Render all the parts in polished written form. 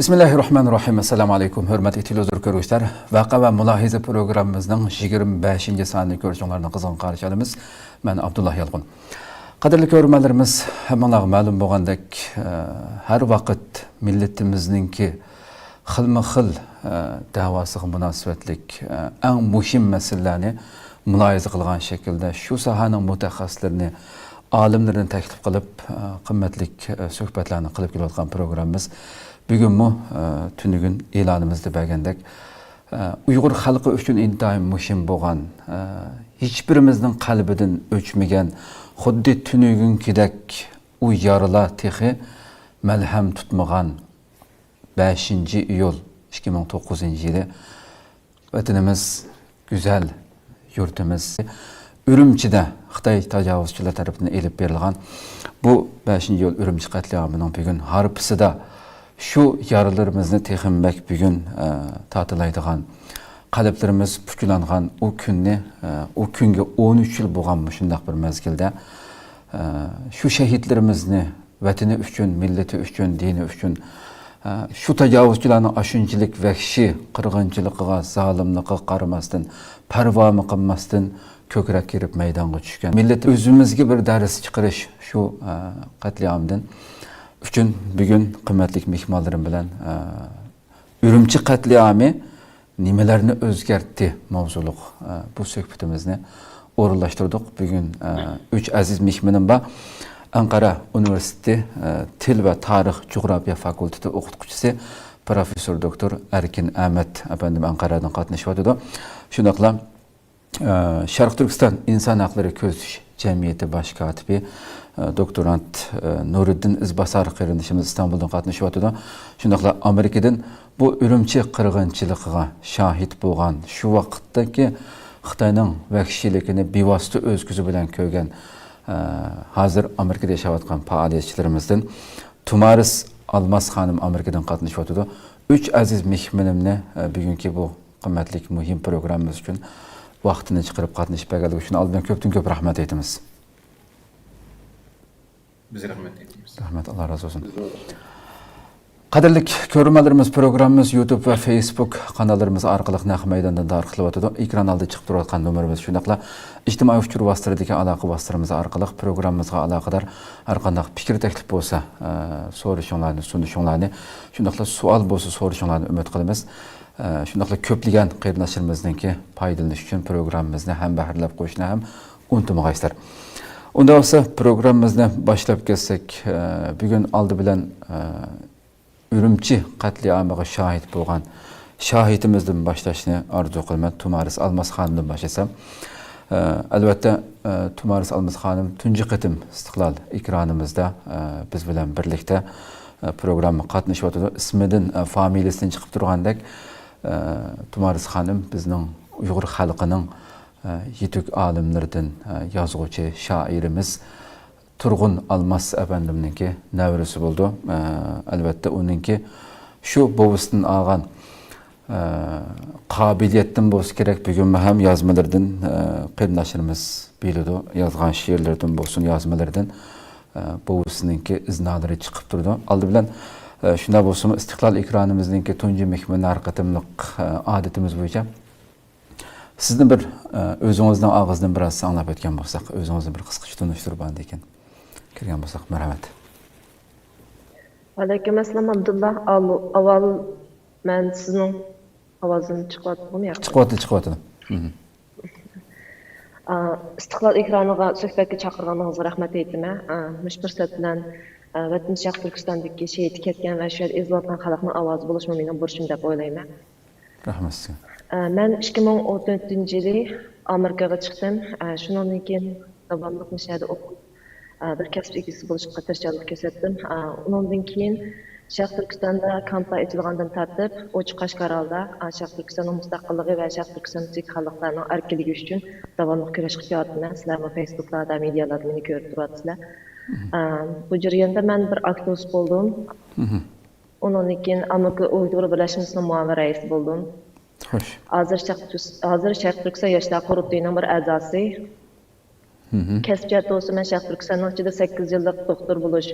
Bismillahirrahmanirrahim. Assalamu alaykum. Hürmetli televizyon görüşler. Vaka ve mülahize programımızın 25. saniyeli görüşlerine kızgın karşı alımız. Ben Abdullah Yalğın. Kadirli görürmelerimiz hemen ma'lum bolgandek her vakit milletimizdeki xilma-xil davasıga münasebetlik en muhim meselelerini mülahize kılgan şekilde şu sahanın mutaxassislerini alimlerini teklif kılıp kıymetlik söhbetlerini kılıp gelayotgan programımız bugün mu tünügün ilanımızda bergendek Uyghur halkı üçün intayin muhim bolgan hiçbirimizin kalbinden öçmegen xuddi tünügünkidek u yarıla texi melhem tutmagan 5. iyul 2009 yılı vatanımız güzel yurtumuz Ürümçi'de Xitay tecavüzçüler tarafından elip verilgan bu 5. iyul Ürümçi katliamının bugün harpısıda şu yaralarımızı texinmek bugün tatılaydıgan qalblerimiz pukulangan o günni o günge 13 yıl bolgan şundaq bir mezgilde şu şehitlerimizni vatani üçün, milleti üçün, dini üçün şu tecavüzçülerin aşınçılık, vahşi, qırğınçılıqıga, zalimliqe qaramasdan, parva qilmasdan kökrak kirip meydanga tushgan. Millet özümüzge bir ders chiqarish şu qatliamdan üçün bugün kıymetlik mehmonlarim bilan Ürümçi qatliamı nimelerini özgertti mavzuluq bu söhbetimizni o'rinlashtirdik. Bugün 3 aziz mehmonim bor. Ankara Üniversitesi Til ve Tarih Coğrafya Fakültesi o'qituvchisi Profesör Doktor Erkin Ahmet efendim Ankara'dan qatnashyapti. Shundaqla Şarq Türkistan İnsan Hakları Köz Cemiyeti Baş katibi doktorant Nuriddin İzbasar qeyrindişimiz İstanbul'dan qatnashyapti. Shundaqla Amerikadan bu Ürümçi qırğınçılıqıga şahit bolgan şu vaqtdagi Xitayning vahşiligini bevosita öz ko'zi bilan ko'rgan hazır Amerikada yaşayotgan faoliyatchilarimizdan Tumaris Almas Hanım Amerikadan qatnashyapti. 3 aziz mehmonimni bugungi bu qimmatli muhim programımız uchun vaqtini chiqarib qatnashib berganligi uchun albatta ko'p rahmat aytamiz. Biz rahmat aytamiz. Rahmat, Allah razı olsun. Qadirlik görürmelerimiz programımız YouTube ve Facebook kanallarımız arkalık naq meydandan da arqılıp ekran aldı çıkıp durayotgan numarımız şundaqla ijtimoiy uçur vasitalaridagi aloqa vasitalarimiz arqılık programımızga alaqadar har qanday fikir teklif bo'lsa so'rashinglarni sunishinglarni shundaqla savol bo'lsa so'rashinglarni umid qilamiz. Shundaqla ko'pligan qarindoshlarimizningki foydalanish uchun programmamizni ham bahrlab qo'yishni ham unutmag'aysizlar. Unda olsa programmamizni boshlab ketsak bugun oldi bilan Ürümçi katliamıga şahit bolgan şahitimizden başlaşını arzu qilman. Tumaris Almas Hanım'dan başlasam. Elbette Tumaris Almas Hanım tunji qitim istiqlal ekranımızda biz bilan birlikte programma qatnashyapti. İsmidan familiyasidan chiqib turgandek Tumaris Hanım bizning Uyg'ur xalqining yetuk olimlaridan yozuvchi shoirimiz Turgun Almas efendimninki nevresi buldu. Elbette onunki şu bobusdan algan kabiliyetten bolsa gerek bugün hem yazmalardan qarindoshlarimiz biladi. Yazgan şiirlerden bolsun yazmalardan bobusununki iznalari chiqib turdi. Aldı bilan shunda bolsa istiqlal ekranımızninki tunji mehmonlar qatimliq odatimiz bo'yicha sizni bir o'zingizdan og'izdan biroz anglab o'tgan bo'lsak, o'zingizni bir qisqacha tunishtirib ekan. Kirgan bo'lsak, marhamat. Aleyküm assalam Abdullah. Avval men sizning ovozini chiqyaptimi yo'qmi? Chiqyapti. Istiqlol ekraniga suhbatga chaqirganingizga rahmat aytaman. Mush fursat bilan Vatan Sharq Turkistondagi shehid ketgan va shu yerda ezilayotgan xalqning ovozi bo'lishmi mening burchim deb o'ylayman. Rahmat sizga. Men 2014-yili Amerikaga chiqdim. Shundan keyin davomliq mishada o'qib bir kasb egasi bo'lishga tirishchilik ko'rsatdim. Undan keyin Sharq Turkistonda kamplar etilgandan tartib, O'ch Qashqarolda Sharq Turkistonning mustaqilligi va Sharq Turkistondagi xalqlarning erkinligi uchun davomli kurash qilyapman. Sizlar Facebook'larda, medialarda meni ko'rib turasizlar. Bu jarayonda men bir aktivist bo'ldim. Undan keyin Amerika Uyg'ur birlashmasining muavin raisi bo'ldim. Xo'sh. Hozir Sharq Turkiston yoshlar qurultoyining bir a'zosi. Kasbiyat olsa men Sharq Turkistonning ichida 8 yillik doktor bo'lish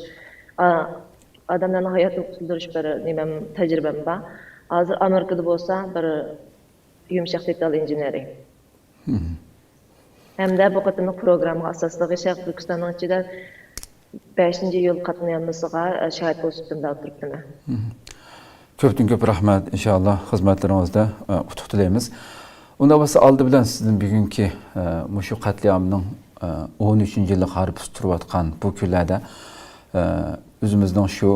adamlarning hayotini qutildirish bir nimam tajribam bor. Hozir Amerikada bo'lsa bir yumshoq detal injeneri. Hamda bu qatimliq programma asosligi Sharq Turkistonning ichida 5-yil qatnayolmasiga shahid bo'lib turibdi. Köptün köp rahmet inşallah hizmetlerimizde utuq tilaymiz. Onda bo'lsa oldi bilan sizning bugungi mushu qatliamning 13-yillik harb turayotgan bu kunlarda o'zimizning shu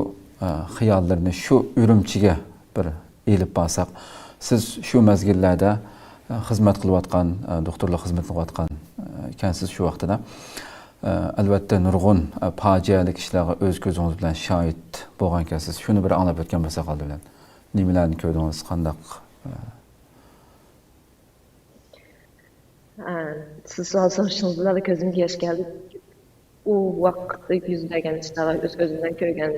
xiyollarni shu Urumchiga bir elib borsak, siz shu mezgillarda xizmat qilayotgan, doktorlik xizmat qilayotgan ekansiz shu vaqtida. Albatta nurg'un fojiali ishlarga o'z ko'zingiz bilan shohid bo'lgan ekansiz. Shuni bir anglab o'tgan bo'lsa qoldi bilan. Nimalarni ko'rdingiz, qandaq? Siz savol so'rashingiz bilan ko'zimga yosh keldi. U vaqtda yuz bergan ishlar o'z ko'zimdan ko'rgan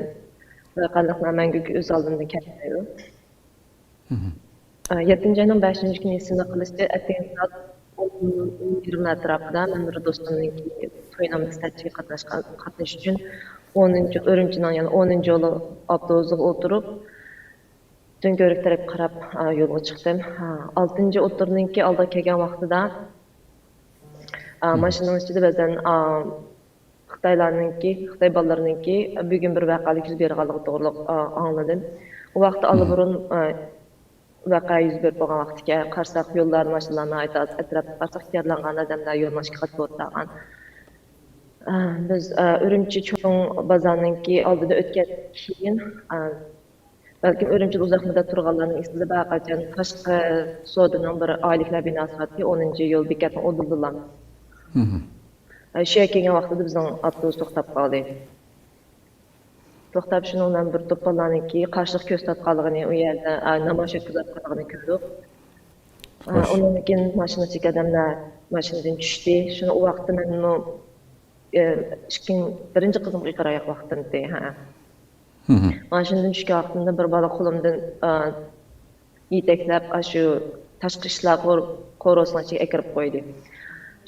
qandaqlar menga o'z oldimda kelmaydi. 7-ayning 5-kuni esimda qilishdi. Atgan soat 20 atrofida men bir do'stimning to'yinamizda qatnashish uchun 10-Urumchining yana 10-yo'li avtobusga o'tirib Döngörük taraf qarab yo'lga chiqdim. 6-o'tirninki oldiga kelgan vaqtida mashinaning ichida ba'zan Xitoy bolalarninki bugun bir voqelik yuz berganligi to'g'riliq angladim. U vaqtda olburun voqea yuz berib bo'lgan vaqtga qarsak yo'llar mashinalarni atrofda qarsak tayyorlangan odamlar yo'lmashga qatib o'tgan. Biz Urumchi cho'ng bozorninki oldida o'tgan keyin balki Urumchi uzoqlikda turganlarning esida baqacan tashqi savdoning bir oyliklar binosi var ki 10-yo'l bekatini o'ldirdilar. Shu kelgan vaqtida bizning avtobus to'xtab qoldi. To'xtab shundan bir to'planlarniki qarshilik ko'rsatganligini u yerda namoyish o'tkazayotganligini ko'rdik. Undan keyin mashinadagi odamlar mashinadan tushdi. Shuni u vaqtda men birinchi qizimga qarayaq vaqtimda. Mashinadan tushgan vaqtimda bir bola qo'limdan yetaklab shu tashqi ishlar qo'rosini ichiga kirib qo'ydi.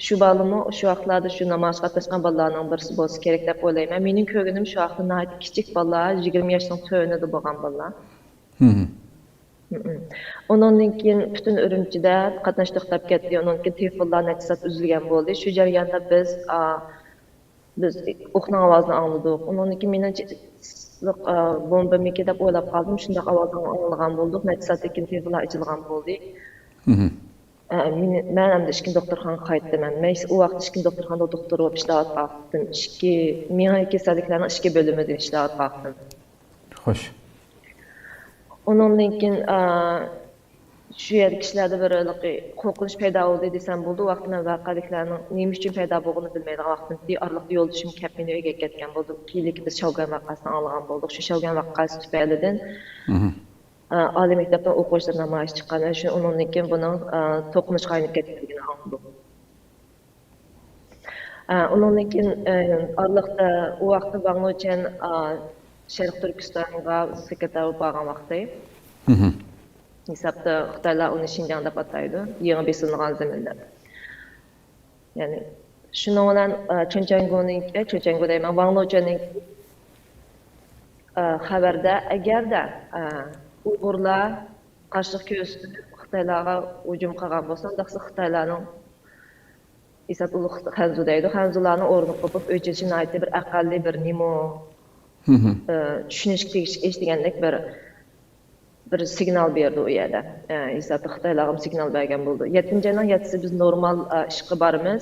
Shu balımı şu vaqtlarda shu namoyish qatnashgan bolalarning birisi bo'lsa kerak deb o'ylayman. Mening ko'rganim shu vaqtda nəhayət kichik bolalar, 20 yoshning to'yinida bo'lgan bolalar. Ondan keyin butun Urumchida qatnash to'xtab ketdi. Ondan keyin telefonlar necha uzilgan bo'ldi. Shu jarayonda biz o'qning ovozini angladik. Ondan keyin men bomba meki deb o'ylab qoldim. Shunday ovozni anglagan bo'ldik. Necha soatdan keyin telefonlar ochilgan bo'ldi. Men ham ishkin doktorxonaga qaytdim. Men u vaqt ishkin doktorxonada doktor bo'lib ishlayotgandim. Menga kasalliklarning ishki bo'limida ishlayotgandim. Xo'sh. Ondan keyin shu yer kishilarda bir qo'rqinch paydo bo'ldi desam bo'ldi. U vaqtda men voqeliklarning nima uchun paydo bo'lganini bilmaydigan vaqtimda oraliqda yo'ldoshim kelib meni uyga ketgan bo'ldi. Keyin biz Shavgan voqeasini anglagan bo'ldik. Shu Shavgan voqeasi tufaylidan oliy maktabdan o'quvchilar namoyish chiqqan. Shu undan keyin buning to'qnashga aylanib ketganligini angladim. Undan keyin oraliqda u vaqtda Bangladesh Sharq Turkistonga sekretar bo'lib qolgan vaqtda. Hesapda Xitoylar uni Xinjiang deb ataydi, yangi besilgan zaminda. Ya'ni shundan bilan Chunchanggu deyman, Bangladeshning xabarda agarda Uyg'urlar qarshilik ko'rsatib Xitoylarga hujum qilgan bo'lsa, unda Xitoylarning Isat ulug' Xanzu deydi. Xanzularning o'rni qo'pib o'chishini aytib bir aqalli bir nimo tushunishga tegishli eshitgandek bir signal berdi u yerda. Isat Xitoylarga signal bergan bo'ldi. 7-ayning 7-si biz normal ishga boramiz.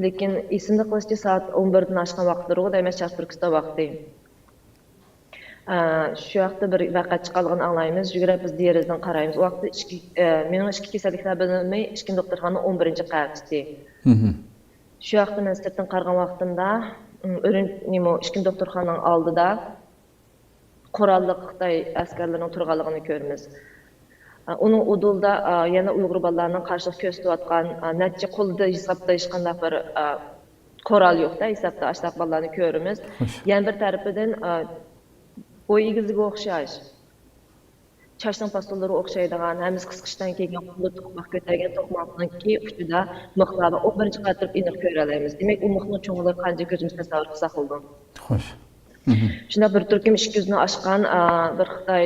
Lekin esimda qilishcha soat 11 dan oshgan vaqtlar u demak Sharq Turkiston vaqti. Shu vaqtda bir voqea chiqqanligini anglaymiz. Yugurib biz derazadan qaraymiz. U vaqtda mening ishki kasalliklar bilinmay, ishkin doktorxona 11-qavatda. Shu vaqtda men sirtdan qargan vaqtimda ishkin doktorxonaning oldida qurolli Xitoy askarlarining turganligini ko'ramiz. Uning udulda yana Uyg'ur bolalarning qarshilik ko'rsatayotgan necha qo'lida hisobda hech qanday bir qurol yo'qda, hisobda ashtaq bolalarni ko'ramiz. Yana bir tarafidan bo'y egiziga o'xshash chashdan pastolari o'xshaydigan, hamiz qisqishdan kelgan qo'lda to'qmoq ko'targan to'qmoqniki uchida miqdori 11-qavatda aniq ko'ra olamiz. Demak, u miqdor cho'ngligi qancha ko'zimiz tasavvur qilsa bo'ldi. Xo'sh. Shunda bir turkum 200 ni oshgan bir Xitoy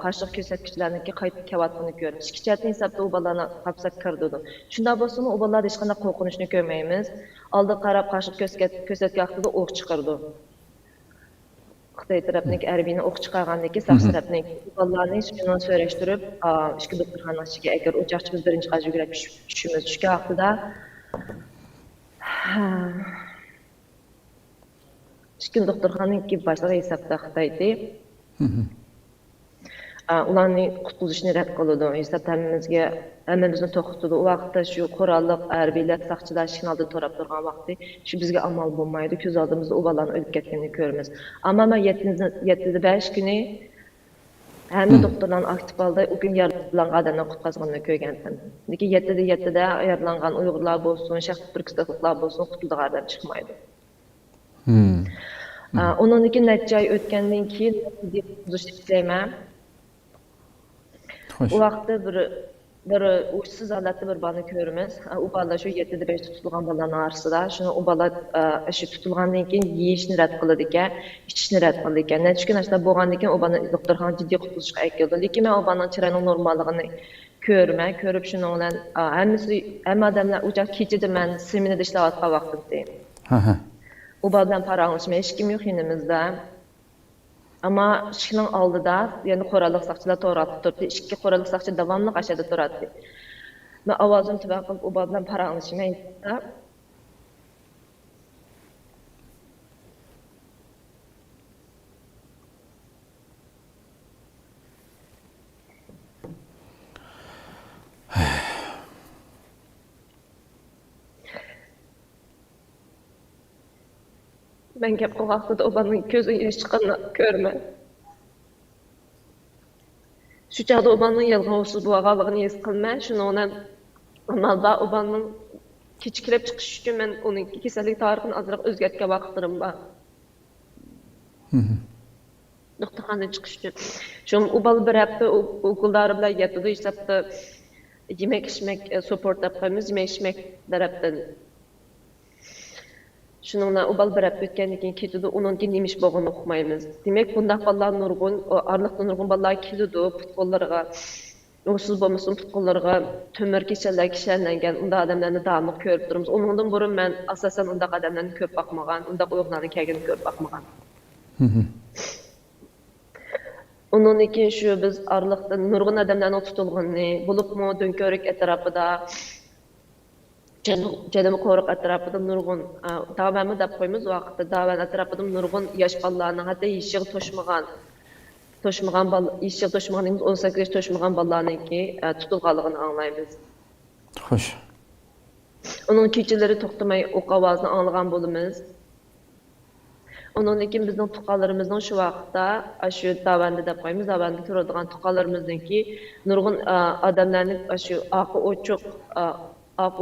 qarshilik ko'rsatkichlarniki qaytib kelayotganini ko'ramiz. Ikki jihatdan hisobda u bolalarni qapsab kirdi. Shunda bo'lsa-mu, u bolalarda hech qanday qo'rqinchni ko'rmaymiz. Oldi qarab qarshilik ko'rsatgan vaqtida o'q chiqardi. Xitoy tarafning harbiyni o'q chiqargandan keyin saqchi tarafning bolalarni shuni so'rashtirib, ishki doktorxona ichiga agar o'choqchimiz birinchi qavatga yugurib tushimiz tushgan vaqtida ishki doktorxonaniki boshlig'i hisobda Xitoyda ularning qutqizishni rad qildi. Hisob hammamizni to'xtatdi. U vaqtda shu qurolliq harbiylar saqchilar ishning oldida to'rab turgan vaqtda shu bizga amal bo'lmaydi. Ko'z oldimizda u bolalarni o'lib ketganini ko'ramiz. Ammo men 7-5 kuni hamma doktorlarning aktiv holda u kun yaralangan odamlarni qutqazganini ko'rgandim. Lekin 7-da yaralangan Uyg'urlar bo'lsin, Sharq Turkistonliklar bo'lsin, qutulgan odam chiqmaydi. Ondan keyin necha oy o'tgandan keyin buzishni istayman. U vaqtda bir uçsuz holatda bir bolani ko'ramiz. U bola shu 7-5 tutilgan bolalarning orasida, shuni u bola shu tutilgandan keyin yeyishni rad qiladi ekan, ichishni rad qiladi ekan. Necha kun ashula bo'lgandan keyin u bolani doktorxona jiddiy qutqizishga aytildi. Lekin men u bolaning chiroyining normalligini ko'rib shuning bilan hamma odamlar u joq kechida men seminarda ishlayotgan vaqtimda. U boladan paranglashmay hech kim yo'q yanimizda. Ama ishning oldida, ya'ni qurolliq saqchilar to'g'rilib turibdi. Ikki qurolliq saqchi davomli qashada turadi. Men ovozimni tuban qilib u bilan paranglashmay ben gap qilgan vaqtida o bolaning ko'ziga yosh chiqqanini ko'raman. Shu chog'da o bolaning yalg'ovsiz bo'lganligini his qilmay, shuni bilan amalda o bolaning kechikirib chiqish uchun men uning kasallik tarixini ozroq o'zgartgan vaqtlarim bor. Doktorxonadan chiqish uchun. Shu u bola bir hafta o'quvchilari bilan yotdi, hisobda yemek-ichmek support deb qo'yamiz, yemek-ichmek tarafdan. Shuningla u bal bir hafta o'tgandan keyin ketdi, undan keyin nima ish bo'lganini uqmaymiz. Demak, bundaq bolalar nurg'un, arliqda nurg'un bolalar keldi, futbollarga, usul bo'lmasin futbollarga to'mir kasallangan unda odamlarni davomli ko'rib turamiz. Undan burun men asosan undaq odamlarni ko'p boqmagan, undaq o'g'illarni kelganini ko'p boqmagan. Undan keyin shu biz arliqda nurg'un odamlarning tutilganini, bo'libmi Do'nko'rik atrofida Canım qo'riq atrofida nurg'un davamni deb qo'yamiz vaqtda davan atrofida nurg'un yosh bolalarning hatto eshig to'shmagan 18 yosh to'shmagan bolalarningki tutilganligini anglaymiz. Xo'sh. Uning kechalari to'xtamay o'q ovozini anglagan bo'lamiz. Undan keyin bizning tuqqanlarimizning shu vaqtda shu davanda deb qo'yamiz, davanda turadigan tuqqanlarimizningki nurg'un odamlarning shu oqi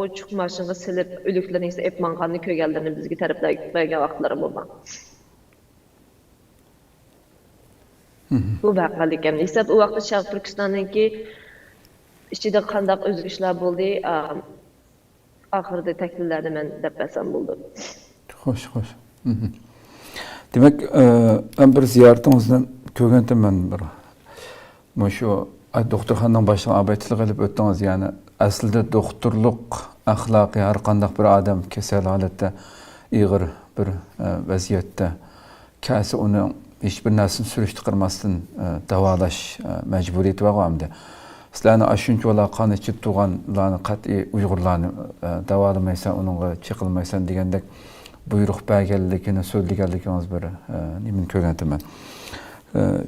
ochiq mashinaga silib o'liklarni esa epmanganini ko'rganlarni bizga taraflarga vaqtlari bo'lgan. Bu vaqalik ham esa u vaqtda Sharq Turkistonningki ichida qandaq o'zgarishlar bo'ldi, oxirida takliflarda men deb basam bo'ldi. Xo'sh. Demak, men bir ziyoratingizdan ko'rganman bir. Shu doktorxonaning boshlig'i abaytlik qilib o'tdingiz, ya'ni aslida doktorlik axloqiy har qanday bir odam kasal holatda ig'ir bir vaziyatda kasi uni hech bir narsani surishtirmasdan davolash majburiyati bor hamda sizlarni shunchalar qon ichib turganlarni qat'iy Uyg'urlarni davolamaysan, unga chiqilmaysan degandek buyruq berganligini so'zlaganligingiz bir nimani ko'rganman.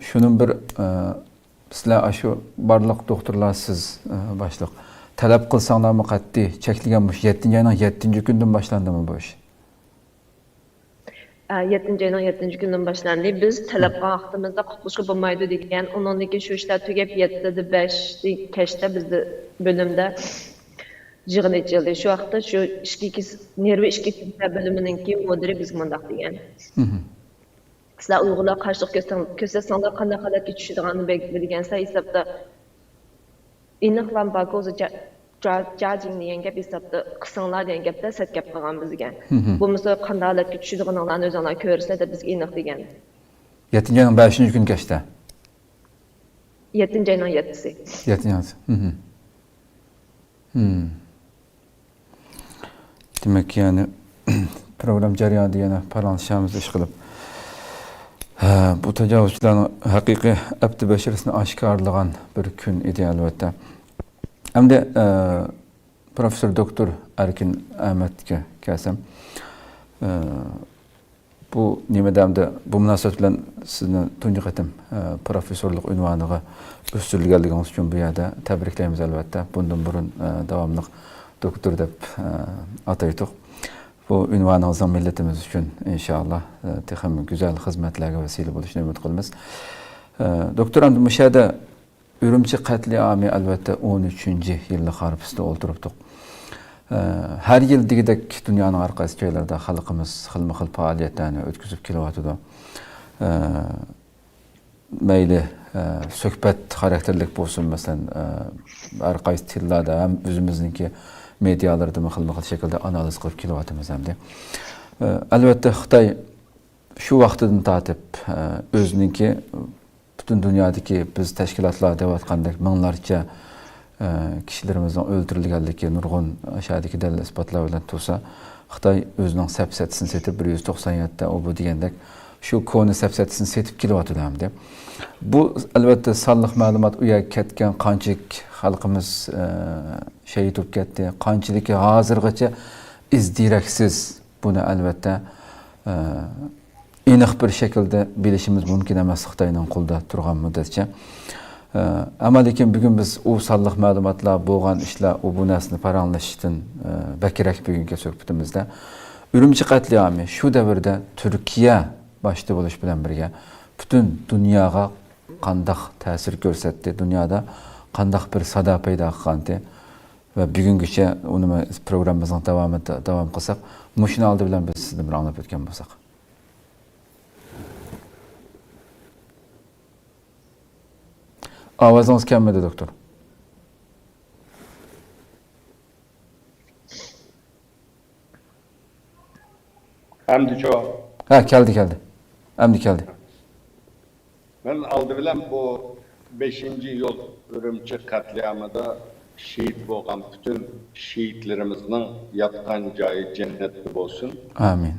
Shuning bir sizlar shu barliq doktorlar siz boshliq talab qilsanglarmi qat'iy chekilgan bu 7-oyning 7-kundan boshlandimi bu ish? 7-oyning 7-kundan boshlandi. Biz talab qilgan vaqtimizda qutqizishga bo'lmaydi degan, undan keyin shu ishlar tugab 7-5 kechda bizning bo'limda yig'in ochildi. Shu vaqtda shu nervi ishki bo'liminingki mudiri bizga mundaq degan. Sizlar Uyg'urlar qarshilik ko'rsatsanlar qanday holatga tushadiganini bilgansa hisobda iniqlan bako'zi judging degan gap hisobda qisinglar degan gapda set gap qilgan bizga. Bu misol qanday holatga tushadiganlarni o'zinglar ko'rsatsa deb bizga iniq degan. 7. ayın 5. gün geçti. 7. ayının 7'si. 7. ayın. Demek ki yani program jarayonida yana paranlaşamiz ish qilib. Bu tajovuzchilarning haqiqiy abdi basharasini oshkorlagan bir kun edi albatta. Hamda Profesör Doktor Erkin Ahmet'e kelsem. Bu nimedamda bu münasebet bilan sizni tunji qatim professorlik unvoniga o'stirilganligingiz uchun bu yerda tabriklaymiz albatta. Bundan burun davomli doktor deb ataydik. Bu unvoningizdan millatimiz uchun inshaalloh texam güzel xizmatlarga vasila bo'lishini umid qilamiz. Doktor hamda bu yerda Ürümçi qatliamı albatta 13-yillik harpisida o'ltiribdik. Her yıl digidek dünyanın arqaysi joylarida xalqimiz xilma-xil faoliyatlarni o'tkazib kelyapti. Mayli söhbət xarakterlik bo'lsin, masalan, arqaysi tillarda ham o'zimizniki medialarda xilma-xil shaklda analiz qilib kelyapmiz hamda. Albatta Xitoy shu vaqtidan tortib o'ziniki bütün dünyadaki biz təşkilatlar deyotgandek minglarcha kişilerimizin öldürülganligi nurg'un aşağıdaki dalil isbotlar bilan tursa, Xitoy o'zining sapsatisini setib 197 ta o bu degandek shu koni sapsatisini setib kelyapti hamda. Bu albatta sonliq ma'lumot u yerga ketgan qanchalik xalqimiz shahid bo'lib ketdi, qanchalik hozirgacha izdiraksiz buni albatta aniq bir şekilde bilişimiz mümkün emas Xitoyning qo'lda turgan muddatcha. Ama lekin bugun biz u sonliq ma'lumotlar bo'lgan ishlar u bu narsani paranglashishdan bakrak bugungi suhbatimizda Ürümçi qatliamı shu davrda Turkiya boshda bo'lish bilan birga butun dunyoga qanday ta'sir ko'rsatdi, dunyoda qanday bir sada paydo qildi va bugungacha uni programmamizning davom qilsak, mushuni oldi bilan biz sizni bir anglab o'tgan bo'lsak. Avazınız gelmedi doktor. Hamdi çok. Ha geldi. Hamdi geldi. Ben aldı bilen bu 5. yıl Ürümçi katliamında şehit olan bütün şehitlerimizin yatkan cayı cennetli olsun. Amin.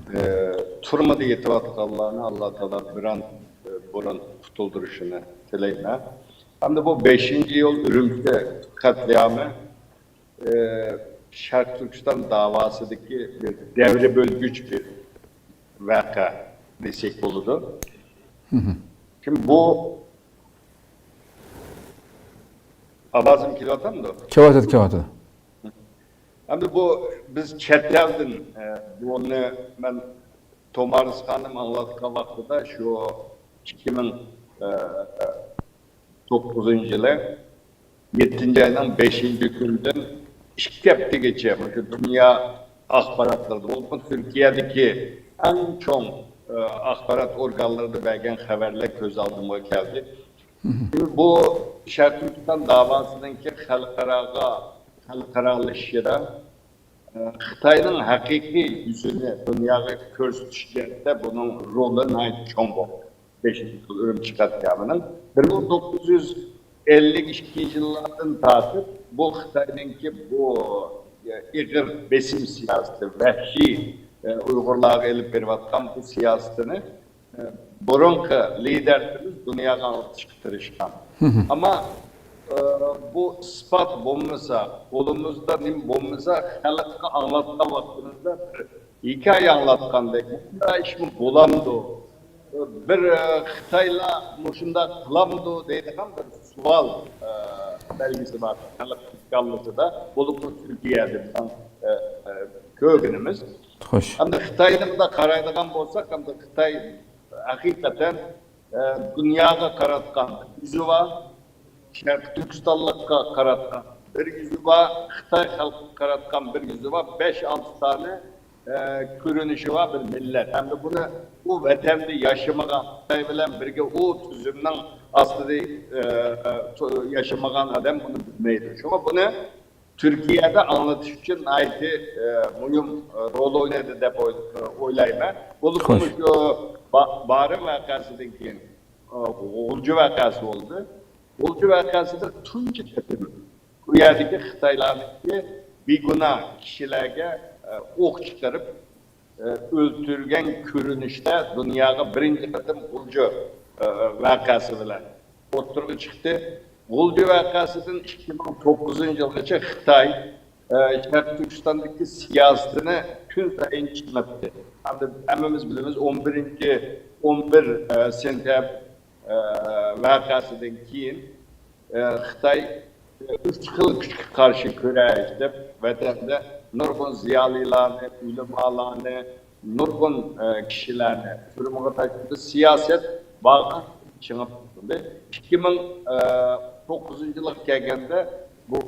Turmadı yetivatlık Allah'ını Allah Teala bir an burun tutulduruşunu dileyme. Hem de bu 5. yıl Ürümçi katliamı Şark Türkistan davasındaki bir devre bölgüç bir vaka desek oldu. Şimdi bu Abazım kilotan mı? Kevatet. Hem de bu biz çetlerden bunu ben Tomarız Hanım anlattığı vaxtıda şu 2009 yılı 7. ayının 5. günden 2 hafta geçiyor. Şu dünya akbaratları oldu. Türkiye'deki en çok akbarat organları da belki haberler göz aldıma geldi. Bu Şark Türkistan davasındaki halkaralaşıda Xitayning haqiqiy yüzünü dünyaya ko'rsatishda bunun rolü nayt çok bo'ldi. 5. yıl Ürümçi katliamının 1952 yıllardan tartib bu Xitayninki bu ig'ir besim siyaseti, vahşi Uygurlarga elib berayotgan bu siyasetini burunqi liderlerimiz dunyoga olib chiqtirishgan. Ama bu ispat bo'lmasa, qo'limizda nim bo'lmasa, xalqqa anlatgan vaqtimizda hikoya anlatgandek bu ish bo'lamdi. Bir Xitoylar mushunda qilamdi deydigan bir savol belgisi var. Xalq fikrlasida bo'lib Türkiye'de ko'rganimiz. Xo'sh. Hamda Xitoyni da qaraydigan bo'lsak, hamda Xitoy haqiqatan dunyoga qaratgan yüzü var. Şark Türkistanlık'a karatkan bir yüzü var, Xitay halkı karatkan bir yüzü var, 5-6 tane görünüşü var bir millet. Hem de bunu bu vatanda yaşamagan, Xitay bilen birge o tüzümden aslında yaşamagan adam bunu bilmeydi. Ama bunu Türkiye'de anlatış için ayrı mühim rol oynadı dep oylayman. Bu Barı vakasından keyin G'ulji vakası oldu. G'ulji vakasida tunji ketim bu yerdagi Xitoylarniki beguna kishilarga o'q chiqarib o'ltirgan ko'rinishda dunyoga birinchi qatim G'ulji vakasi bilan o'tirib chiqdi. G'ulji vakasidan 2009-yilgacha Xitoy Sharq Turkistondagi siyosatini kun sayin chiqmatdi. Hammamiz bilamiz 11 sentyabr vakasından keyin Xitoy 3 xil kuchga qarshi kurash deb vatanda nurg'un ziyolilarni, ulamolarni, nurg'un kishilarni turmaga tashladi. Siyosat bag'i chingib turdi. 2009-yilga kelganda bu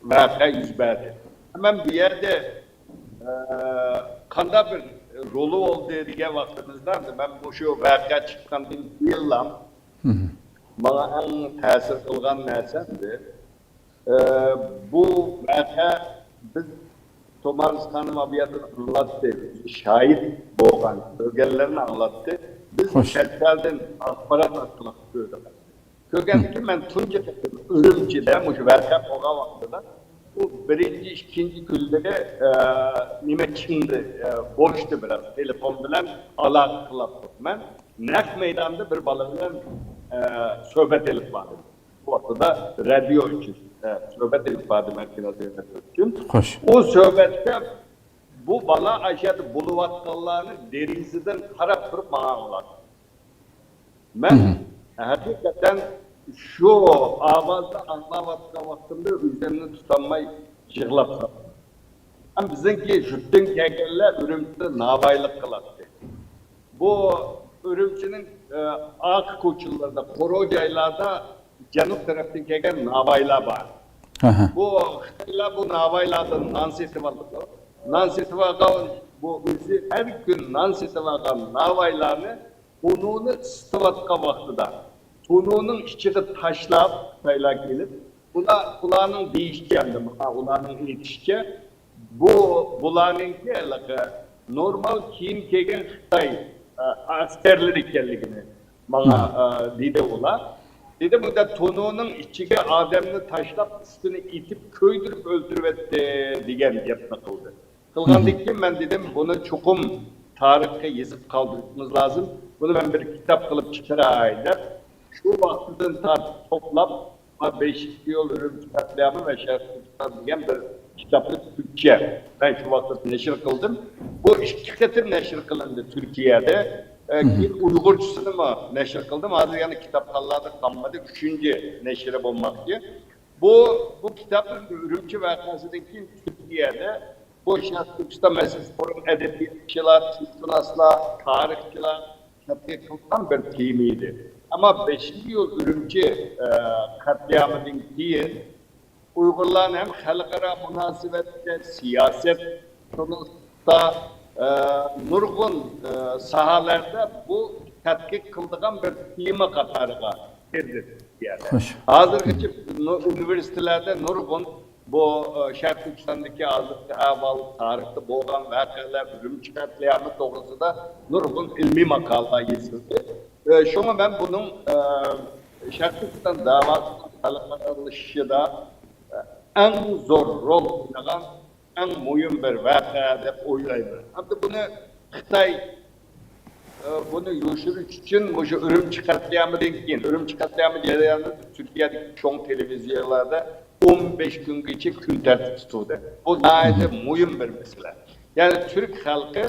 voqea yuz berdi. Hemen bu yerde qanday bir rolu oldu degan vaqtimizda men bu shu voqea chiqqandan yillam bana en ta'sir qilgan narsasi bu voqea biz Tomarisxonim abiyatini anlattı, şahit bo'lgan, ko'rganlarni anlattı. Biz chet eldan axborot orqali ko'rdik. Ko'rganki men tunji Urumchida shu voqea bo'lgan vaqtida bu birinchi, ikkinchi kunlari nima chindi, bo'shdi biraz. Telefon bilan aloqa qilib turibman. Naq maydonda bir bola bilan sohbet edip vardım. Bu vaqtida radio uchun sohbet edip vardım için. O sohbette bu bala aşağıda buluvatkallarını deriziden qarab turib bana anlattı. Ben hakikaten şu avazda anlavatkan vaqtimda o'zimni tutamay yig'lab qoldim. Ham bizninki jutdan kelganlar Urumchida navoiylik qiladi. Bu Urumchining aq ko'chalarida, qoro joylarda janub tarafdan kelgan navoiylar bor. Bu Xitoylar bu navoiylardan non setib oldi. Non setib olgan bu o'zi har kun non setib olgan navoiylarni ununi isitayotgan vaqtida ununun ichiga tashlab Xitoylar kelib, ularning deyishgandi, ularning aytishicha bularninki normal kiyim kiygan Xitoy askerler ekanligini bana dedi ular. Dedi burada tonunun içine adamını taşlap üstüne itip köydürüp öldürüp etti degan gapni qildi. Qilgandan keyin men dedim bunu chuqum tarixga yezib qoldirishimiz lazım. Bunu ben bir kitap qilib chiqaray deb shu vaqtdan tortib to'plab 5 yol Urumchi katliamı ve Sharq Turkiston degan bir kitapni Türkçe ben şu vaqtda nashr qildim. Bu 2 qatim nashr qilindi Türkiye'de. Uygurcusunu mu neşir kıldım? Hazır yani kitaplarında kalmadı. 3. neşire bulmaktı. Bu kitabın Urumchi vakasındaki Türkiye'de bu Sharq Turkiston meselesi forum edebiyatçılar, şunaslar, tarihçiler kılan bir temiydi. Ama 5. yıl Urumchi katliamından keyin Uygurların hem halkara münasebette, siyaset konusunda nurg'un sahalarda bu tadqiq qildigan bir tema qatoriga kirdi. Hozirgacha universitetlarda nurg'un bu Sharq Turkistondagi hozirgi avval tarixda bo'lgan voqealar, Urumchi katliamı to'g'risida nurg'un ilmiy maqolalar yozildi. Shunga men buning Sharq Turkiston davosini qilishida eng zo'r rol o'ynagan en mühim bir vaka deb o'ylayman. Hamda buni Xitoy bunu yoshirish uchun o'sha Urumchi katliamidan keyin Urumchi katliami jarayonida Turkiyadagi cho'ng televiziyalarda 15 kungacha kun tartib tutdi. Bu nihoyatda muhim bir masala. Yani Türk xalqi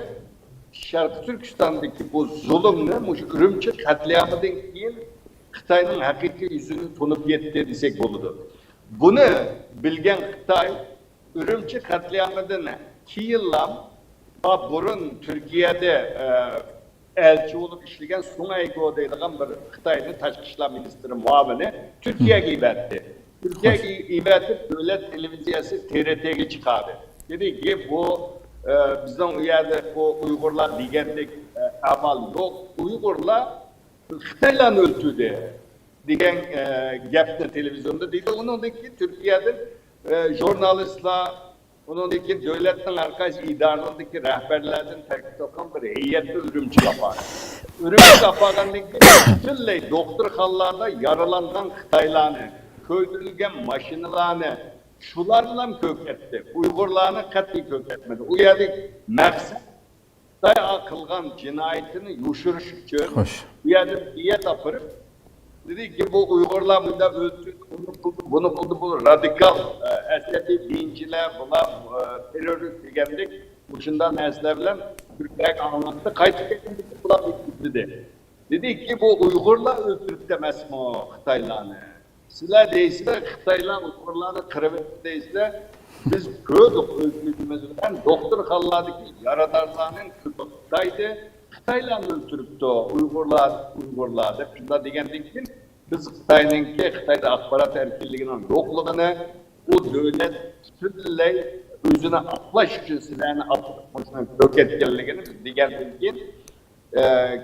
Sharq Turkistondagi bu zulmni o'sha Urumchi katliamidan keyin Xitoyning haqiqiy yuzini tunib yetdi desak bo'ladi. Buni bilgan Xitoy Urumchi katliamından 2 yıllam burun Türkiye'de elçi olup işleyen Sunaygo deyilgan bir Xitoyning tashqi ishlar ministri muavini Türkiye'ye ibetti. Türkiye'ye ibetti devlet televiziyası TRT'ye çıkardı. Dedi ki bu bizden u yerde bu Uygurlar degandek amal yok. Uygurlar Xitoylarni o'ltirdi degan gapni televizyonda deydi. Uningki Türkiye'de jurnalistlar, onundaki devletin arkadaş idarındaki rehberlerden terkip tokan bir heyetli ürümçü yapar. Ürümçü yaparken bütünley doktor hallarda yaralanan Xitaylarını, köydürülgen maşinalarını, şularla kökletti. Uygurlarını katli kökletmedi. O yani maksat Xitay kılgan cinayetini yuşuruş için Hoş. bu yani diyet apırıp dedi ki bu Uygurlar bunda öldü, bunu buldu, bu radikal esneti dinciler, bunlar terörist degendik, uçundan esnevlen Türkler anlattı, kayıt edildi, bunlar dedi. Dedi ki bu Uygurlar öldürüp demez mi o Xitaylarını? Sizler değilse Xitaylar Uygurlarını kırıp değilse biz gördük öldürdüğümüzden doktor hallardaki yaradarlarının Xitay'dı. Xitaylarını öldürüptü Uygurlar'da. Şunda degendik ki biz Xitay'da akbarat erkinliğinin yokluğunu o devlet bütünley özüne atlaş için sizlerini atlamasının kök etkenliğini biz degendik ki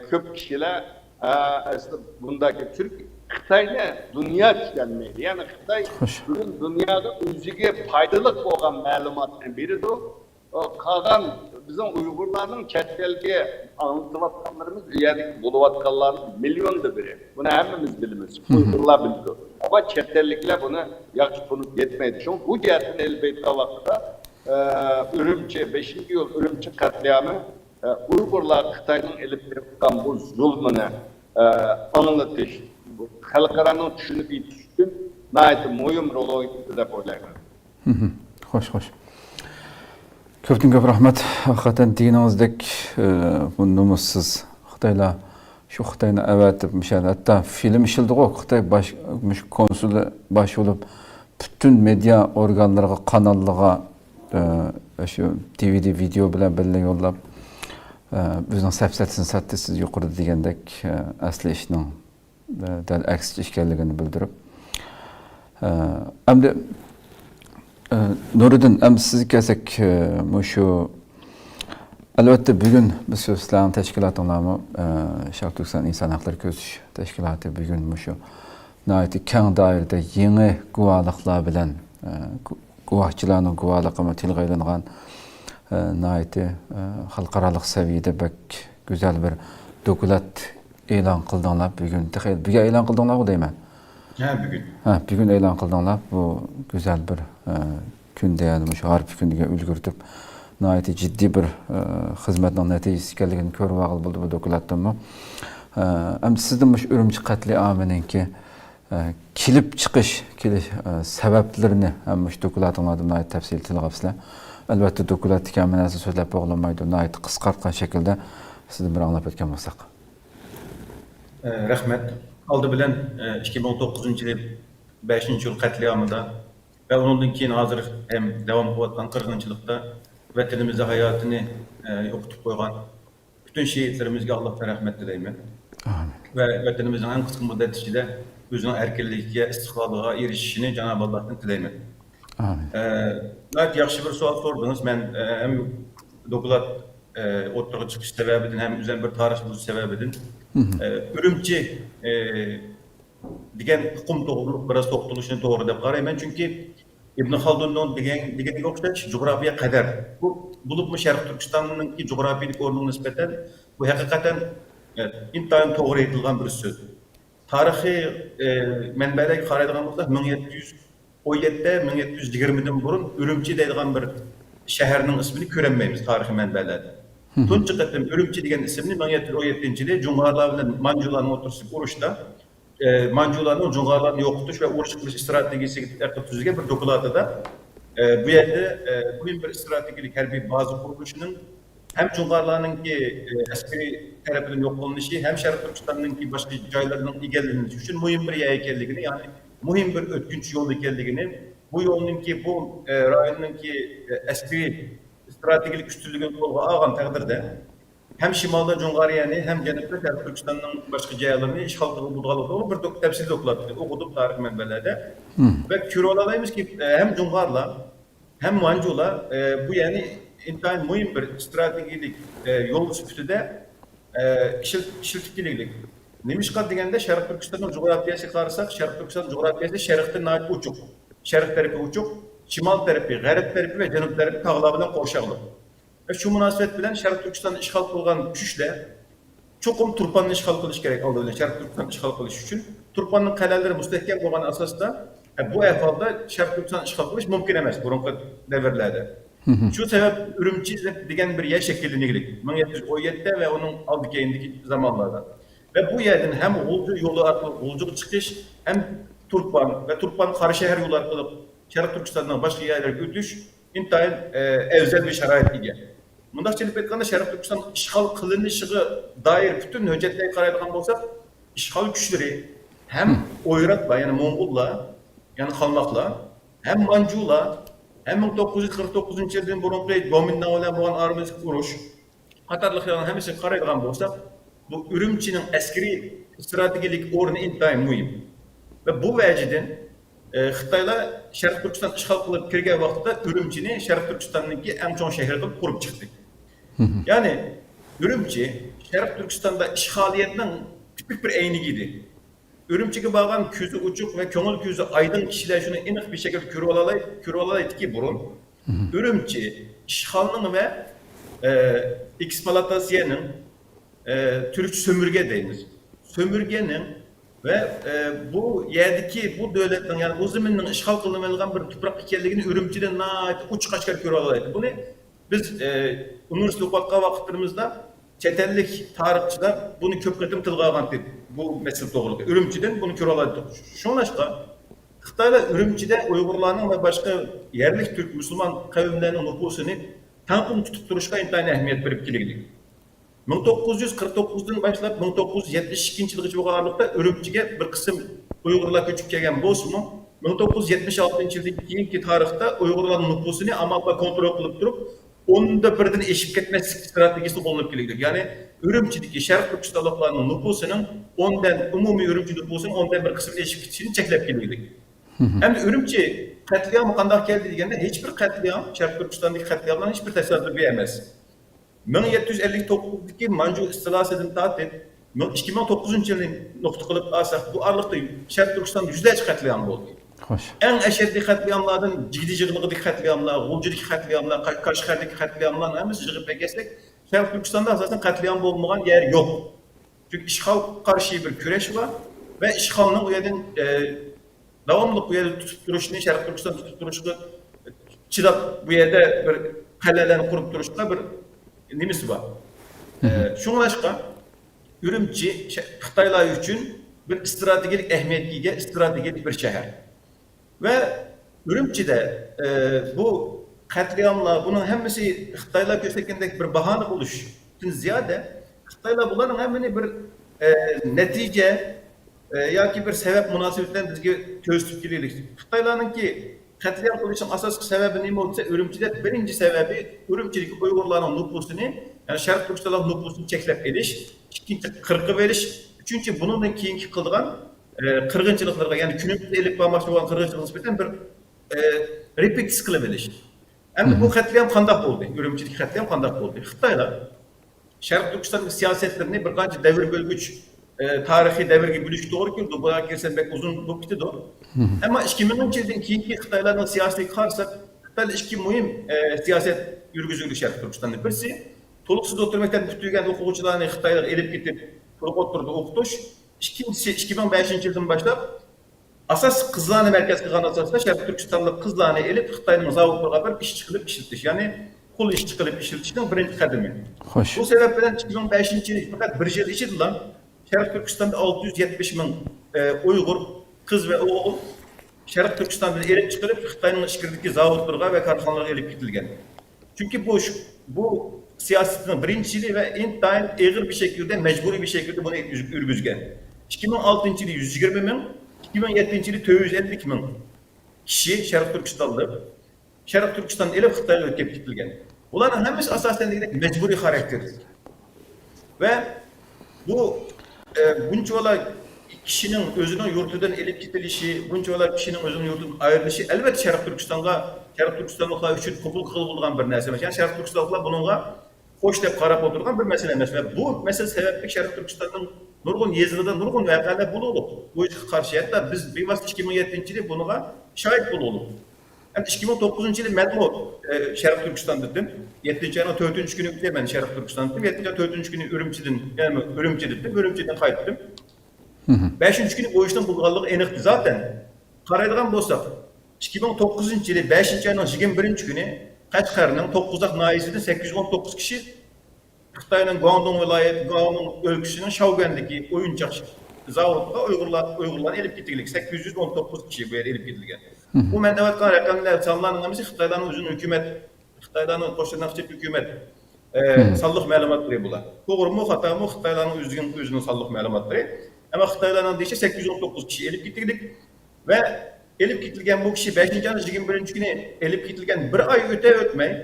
köp kişiler aslında bundaki Türk Xitay'la dünya tükenmeydi. Yani Xitay bugün dünyada özüge faydalı olan malumatın biridir. Kalan bizim Uygurların çetkelge anlatıvatkanlarımız üyelik buluvatkanların milyonda biri. Bunu hepimiz biliriz. Uygurlar bilir. Ama çetkellikler bunu yakış konup yetmedi. Çünkü bu cihetin elbette vakıda Ürümçi, 5. yıl Ürümçi katliamı Uygurlar Xitay'ın elip yapılan bu zulmünü anlatış, bu halkaranın düşünüp yetişkin nayeti muhim rol oynadı dep oylayman. Hoş. Köpten köp rahmet. Hakikaten dinimizdek bu numussuz Xitaylar şu Xitayni evetip hatta film işildi o Xitay konsulu baş olup bütün medya organlarına, kanallara şu DVD video bilen belli yollap bizning safsatini satdi siz yuqorida degandek asli ishning dal aks ishkanligini bildirib endi Nuriddin endi sizga kelsak shu albatta bugun biz sizlarning tashkilotinglarmi Sharq Turkiston inson haqlari ko'zish tashkiloti bugun shu nihoyatda keng doirada yangi guvohliklar bilan guvohchilarning guvohligini tilga ilingan nihoyatda xalqaro saviyada bak go'zal bir dokulat e'lon qildinglar bugun. Bugun e'lon qildinglar deyman. Bugün. Bugun e'lon qildinglar. Bu go'zal bir kunda, ya'ni shu harf kuniga ulgurtib nihoyatda jiddiy bir xizmatning natijasi ekanligini ko'rib olib bo'ldi bu dokulatdanmi. Endi sizning shu Urumchi qatliamininki kelib chiqish sabablarini ham shu dokulatinglarda tafsil tilga olsizlar. Albatta dokulat degan narsa so'zlab bo'g'ilmaydi. Nihoyat qisqartgan shaklda sizni bir anglab o'tgan bo'lsak. Rahmet. Aldı bilen 2019 yıl 5. yıl katliamında ve ondan keyin hazır hem devam kılatkan kırgınçılıkta vatanimizde hayatını okutup koygan bütün şehitlerimizge Allah'tan rahmet dileyim. Amin. Ve vatanimizin en kısa müddet içinde özünün erkinliğe, istiklalığa erişişini Cenab-ı Allah'tan dileyim. Amin. Gayet yaxşı bir sual sordunuz. Ben hem dokulat ortaya çıkış sebebidin hem üzerine bir tarih buluş sebebidin. Ürümçi degan hukum to'g'riliq biraz to'xtalishni to'g'ri deb qarayman. Chunki Ibn Xaldunning deganiga o'xshash jug'rofiya qadar bu bo'libmi Sharq Turkistonninki jug'rofiyalik o'rniga nisbatan bu haqiqatan intayin to'g'ri aytilgan bir so'z. Tarixiy manbalarga qaraydigan bo'lsak 1717'de 1720'den burun Ürümçi deydigan bir şehirning ismini ko'rolmaymiz tarixiy manbalarda. Tunçu qatim Ürümçi degan ismini 1717-yilda Cungarlar bilan Manjularning o'tirishib urushda Manjularning Cungarlarni yo'qotish va urush qilish strategiyasiga tuzilgan bir dokumentada bu yerda muhim bir strategik harbiy baza qurilishining hem Cungarlarninki askariy tarafidan yo'q qilinishi hem Sharq Turkistonninki boshqa joylarining egallanishi uchun muhim bir yer ekanligini, ya'ni muhim bir o'tkinchi yo'l ekanligini, bu yo'lninki bu rayonninki askariy strategik üstünlüğün qo'lga olgan taqdirda hem Şimalda Cungariyani hem Janubda Sharq Turkistonning boshqa joylarini ishg'ol qilib bo'lganligi bir tafsil dokulat o'qidim tarix manbalarida ve ko'ra olamizki hem Cungarlar hem Manjular bu yani intayin muhim bir stratejik yol sifatida ishlatib kelaylik. Nemishqa deganda Sharq Turkistonning coğrafyasiga qarasak, Sharq Turkiston coğrafyasi sharqdan uchuq, sharq tarafi uchuq, şimal tarafı, garip tarafı ve canub tarafı tağlar bilen qorşaqlı. Ve şu münasebet bilen Şarkı Türkistan'ı işgal kılgan güçler çokum Turpan'ı işgal kılış gerek aldı öyle Şarkı Türkistan'ı işgal kılış için. Turpan'ın kaleleri müstehkem olan asasda bu efalda Şarkı Türkistan'ı işgal kılış mümkün emez burunki devirlerde. Şu sebep Ürümçi degen bir yer şekilini gidik. 1717'de ve onun aldık yayındaki zamanlarda. Ve bu yerden hem Ulcu yolu arkalı Ulcu çıkış hem Turpan ve Turpan Karışehir yolu arkalı Şarkı Türkistan'dan başka yerlere götürüş intayın evzel bir şarayet ege. Mundaq çelip etkanda Şarkı Türkistan işgal kılınışığı dair bütün hüccetleri karaydıgan bolsak, işgal güçleri hem Oyrat'la yani Mongol'la yani Kalmak'la hem Mancu'la hem 1949 yıldan burunki Dominna olan boğan armizlik vuruş Katarlıkların hemisi karaydıgan bolsak, bu Ürümçi'nin askeri stratejilik ornu intayın mühim. Ve bu veciden Xitaylar Şarkı Türkistan işgal kılıp kirgen vaxtda Ürümçi'ni Şarkı Türkistan'daki en çoğun şehirde kurup çıktı. Yani Ürümçi Şarkı Türkistan'da işgaliyetinin tipik bir eynigiydi. Ürümçi'ye bağlan küzü uçuk ve köngül küzü aydın kişiler şunu iniq bir şekilde kürü alalaydı ki burun. Ürümçi işgalının ve eksploatasyonun Türk sömürge deyimiz. Sömürgenin ve bu yerdeki bu devletin yani bu zeminin işgal kılınmayan bir toprak hikayeliğini Ürümçi'den naat uç kaçkar kör alalaydı. Bunu biz üniversite okutma vakitlerimizde çetellik tarihçiler bunu köpketim tılga aldı bu mesele doğrultuda. Ürümçi'den bunu kör alalaydı. Şunlaşka Xitaylar Ürümçi'de Uygurlarının ve başka yerlik Türk Müslüman kavimlerinin nüfusunu tankın tutup duruşka intayına ehemmiyet verip geldi. 1949'dan başlap 1972 yılga civarında Ürümçi'ye bir kısım Uygurlar köçüp kelgen bolsunmu 1976 yıldan keyinki tarihte Uygurların nüfusunu amalda kontrol kılıp durup onda birden eşip ketmeslik stratejisi kullanıp geldi. Yani Ürümçi'deki Şarkı Türkistanlıklarının nüfusunun ondan umumi Ürümçi nüfusunun ondan bir kısım eşip ketişini çeklep geldi. Hem de Ürümçi katliamı kandak geldi degende hiçbir katliam Şarkı Türkistan'daki katliamdan hiçbir tesadüf vermez. 1759'daki Mancu istilasından tatil 2009 yılın nokta kılıp alsak bu aralıkta Şarkı Türkistan'da yüzlerce katliam oldu. Hoş. En eşitli katliamlardan Cigdicikli'deki katliamlar, Gulcu'daki katliamlar, Kaşgar'daki katliamlar hemisi jığıp geçsek Şarkı Türkistan'da aslında katliam olmayan yer yok. Çünkü işgal karşı bir küreş var ve işgalın bu yerden devamlı bu yerde tutup duruşunu, Şarkı Türkistan tutup duruşunu çılap bu yerde bir kalelerini kurup duruşuna bir nimisi var. Şuna başka Ürümçi Xitaylar için bir stratejik ehemmiyetliğe stratejik bir şehir. Ve Ürümçi'de bu katliamlar bunun hemisi Xitaylar köşekindeki bir bahane buluş için ziyade Xitaylar bunların hemini bir netice ya ki bir sebep münasebetinden bizge çözüp gelirik. Xitaylar'ın ki katliam kılışın asas sebebi ne olursa Ürümçi'de birinci sebebi Ürümçi'deki Uygurların nüfusunu yani Şarkı Türkistan'ın nüfusunu çeklep ediş, ikinci kırkı veriş, üçüncü bunun keyinki kıldıgan kırgınçılıklarga yani günümüzde elip bağırmakta olan kırgınçılık nispeten bir repetis kılıveriş. Hem bu katliam kandak oldu. Ürümçi'deki katliam kandak oldu. Xitaylar Şarkı Türkistan'ın siyasetlerini bir kanca devir bölgüç tarihi devir gibi bölüş doğru gördü. Buna girsen belki uzun bu bitti doğru. Ama 2010 yıldan keyinki Xitaylar'ın siyaseti karsak Xitaylar iki mühim siyaset yürgüzüldü Şarkı Türkistan'da. Birisi toluksuz oturmaktan bütügen okuvcularını Xitaylar elip gidip tolup oturdu okutuş. İkincisi 2005 yıldan başlap asas Kızılhane merkez kılgan asasında Şarkı Türkistan'da Kızılhane elip Xitay'ın zavutlarına bir iş çıkılıp işletiş. Yani kul iş çıkılıp işletişinin birinci kademi. Hoş. Bu sebepten 2005 yılı fakat bir yıl işitilen Şarkı Türkistan'da 670 bin Uygur kız ve oğul Şarkı Türkistan'da elip çıkılıp Xitay'ın işkirdeki zavutlarına ve karxanalara elip gitilgen. Çünkü bu siyasetin birinciliği ve intayın ağır bir şekilde, mecburi bir şekilde bunu ürgüzgen. 2006 yılı 120 bin, 2007 yılı 250 bin kişi Şarkı Türkistanlı, Şarkı Türkistan'ın elip Xitay'la ötüp gitilgen. Bunların hemisi asasen mecburi karakteridir. Ve bu bunca kişinin özünün yurtudan elip gitilişi, bunca kişinin özünün yurtundan ayrılışı elbette Şarkı Türkistanlıklar için kabul kılıngan bir nesne. Yani Şarkı Türkistanlıklar bununla hoş dep qarap oturgan bir mesele emas. Bu mesele sebepli Şarkı Türkistan'ın nurgun yezilida nurgun vaqalar bululdu. Bu işe karşı hatta biz bevasita 2007 yılı bunuga şahit bululdu. Ben 2009 yılı Medmo Şerif Türkistan dedim. 7. ayın 4. günü ben Şerif Türkistan dedim. 7. ayın 4. günü Ürümçi'den, yani Ürümçi dedim. Ürümçi'den kayıttım. 5. günü bu işten bulgallığı enikti. Zaten karaydıgan bolsak 2009 yılı 5. ayın 21. günü Kaçkar'ın 9'dak naizide 819 kişi Xitayning Guangdong vilayeti Guangdong өлküsünün Şaoguan'daki oyuncak zavodda Uygurlar elip gittilik. 819 kişi bu yer elip gittilik. Bu mendevatkan rakamlar sağlanan namisi Xitayların özünün hükümet, Xitayların koşulunaqçı hükümet sallıq məlumatları bular. Doğru mu, hata mı Xitayların özünün sallıq məlumatları. Ama Xitayların deyişi 819 kişi elip gittilik ve elip gittilgen bu kişi 5. ayın 21. günü elip gittilgen bir ay ötmey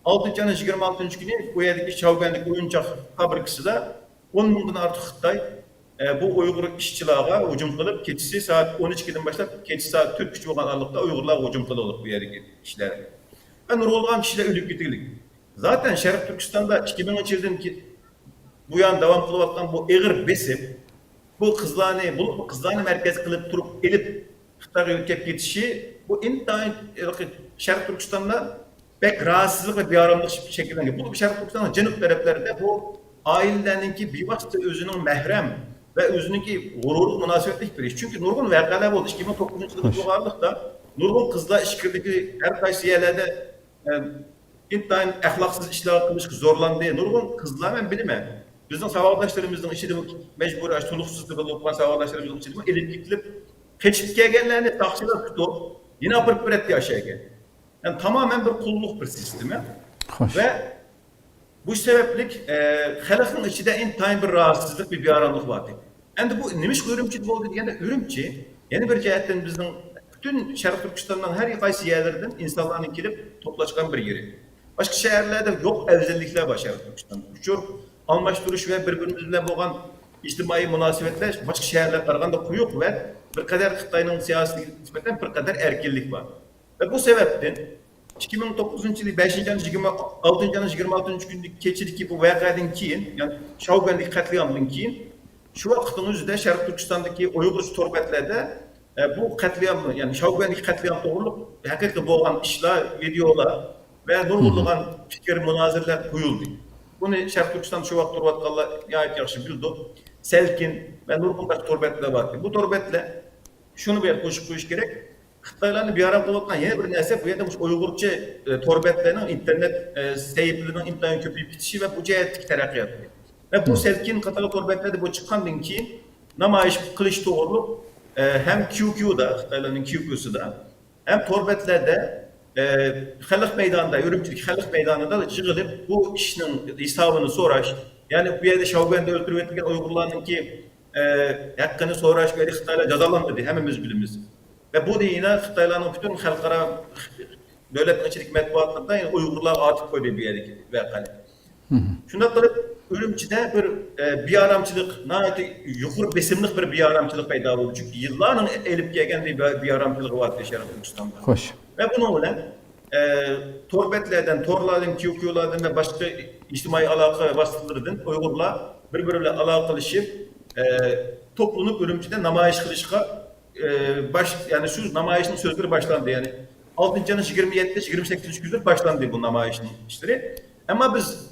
6. ayın 26. günü bu yerdeki Şaoguan'daki oyuncak fabrikası da 10 mindən artıq Xitay bu Uygur işçilağa hücum kılıp keçisi saat 12'den başlayıp keçisi saat 4 olan aralıkta Uygurlar hücum kılıp bu yerdeki kişiler. Ve nurulgan kişiler ölüp gittilik. Zaten Şerif Türkistan'da 2013 yıldan ki bu yan devam kılıp bu eğir besim bu kızlarını merkez kılıp durup elip Xitay'a ülkep yetişi bu intihar Şerif Türkistan'da pek rahatsızlık ve bir aramlık şekilde geliyor. Bu Şerif Türkistan'ın cenub taraflarında bu ailelerindeki bir vasıta özünün mehrem ve özününki gururlu münasebetlik bir iş. Çünkü nurgun vakalar oldu. 2009 yılında bu varlıkta nurgun kızlar işkirdeki her kaysi yerlerde intihar ahlaksız işler kılmış zorlandı. Nurgun kızlar ben bilmem. Bizim savaşlarımızın işi de mecbur suluksuz da olan savaşlarımızın işi de elip gidilip keçip gelgenlerini takçılar tutup yine apırıp bir etti aşağıya geldi. Yani tamamen bir kulluk bir sistemi. Hoş. Ve bu sebeplik halkın içinde intihar bir rahatsızlık, bir aranlık vardı. Yani bu nemiş Ürümçi oldu yani Ürümçi yeni bir cihetten bizim bütün Şerif Türkistan'dan her kaysi yerlerden insanların gelip toplaşkan bir yeri. Başka şehirlerde yok özellikler var Şerif Türkistan'da. Çok almaştırış ve birbirimizle olan içtimai münasebetler başka şehirler arasında kuyuk ve bir kadar Xitayning siyasi nispeten bir kadar erkinlik var. Ve bu sebepten 2009 yılı 5. ayın 26. ayın 26. gündeki keçidiki bu vakadan keyin, yani Şaoguan'daki katliamdan keyin şu vaktin özünde Şerif Türkistan'daki Uygur torbetlerde bu katliam, yani Şaoguan'daki katliam doğruluk hakikaten boğan işler, videolar ve nurgulluğun fikir münazirler koyuldu. Bunu Şerif Türkistan şu vakit torbatlarla nihayet yaxşı bildi. Selkin ve nurgulluğun torbetler vardı. Bu torbetle şunu bir koşuş gerek. Xitaylarni bir ara kılıptan yeni bir nesep bu yerdemiş Uygurca torbetlerinin internet seyipliğinin imtihan köpüyüp bitişi ve bu cihetlik terakkiyatı. Ve bu selkin katalı torbetlerde bu çıkandan ki namayiş kılıç doğrulup hem QQ'da, Xitaylarning QQ'su da hem torbetlerde Halk Meydanı'nda, Ürümçilik Halk Meydanı'nda çıkılıp bu işinin hesabını soraş. Yani bu yerde Şaoguan'da öldürüp ettiğin Uygurlarının ki hakkını soraş ve Xitaylar cezalandırdı hemimiz bilimiz. Ve bu da yine Xitayların bütün halkara devlet içerik metbuatlarında yine Uygurlar atıp koyduğu bir yerdeki vakale. Şundan dolayı Ürümçi'de bir aramçılık, nahiyeti yukarı besimlik bir aramçılık payda oldu. Çünkü yılların elip gelgen bir aramçılık vardı Şerif Türkistan'da. Hoş. Ve bunun ile torbetlerden, torlardan, QQ'lardan ve başka içtimai alaka vasıtalardan Uygurlar birbiriyle alakalaşıp toplanıp Ürümçi'de namayiş kılışka yani şu namayişin sözleri başlandı yani 6. ayın 27-28. gündür başlandı bu namayişin işleri. Ama biz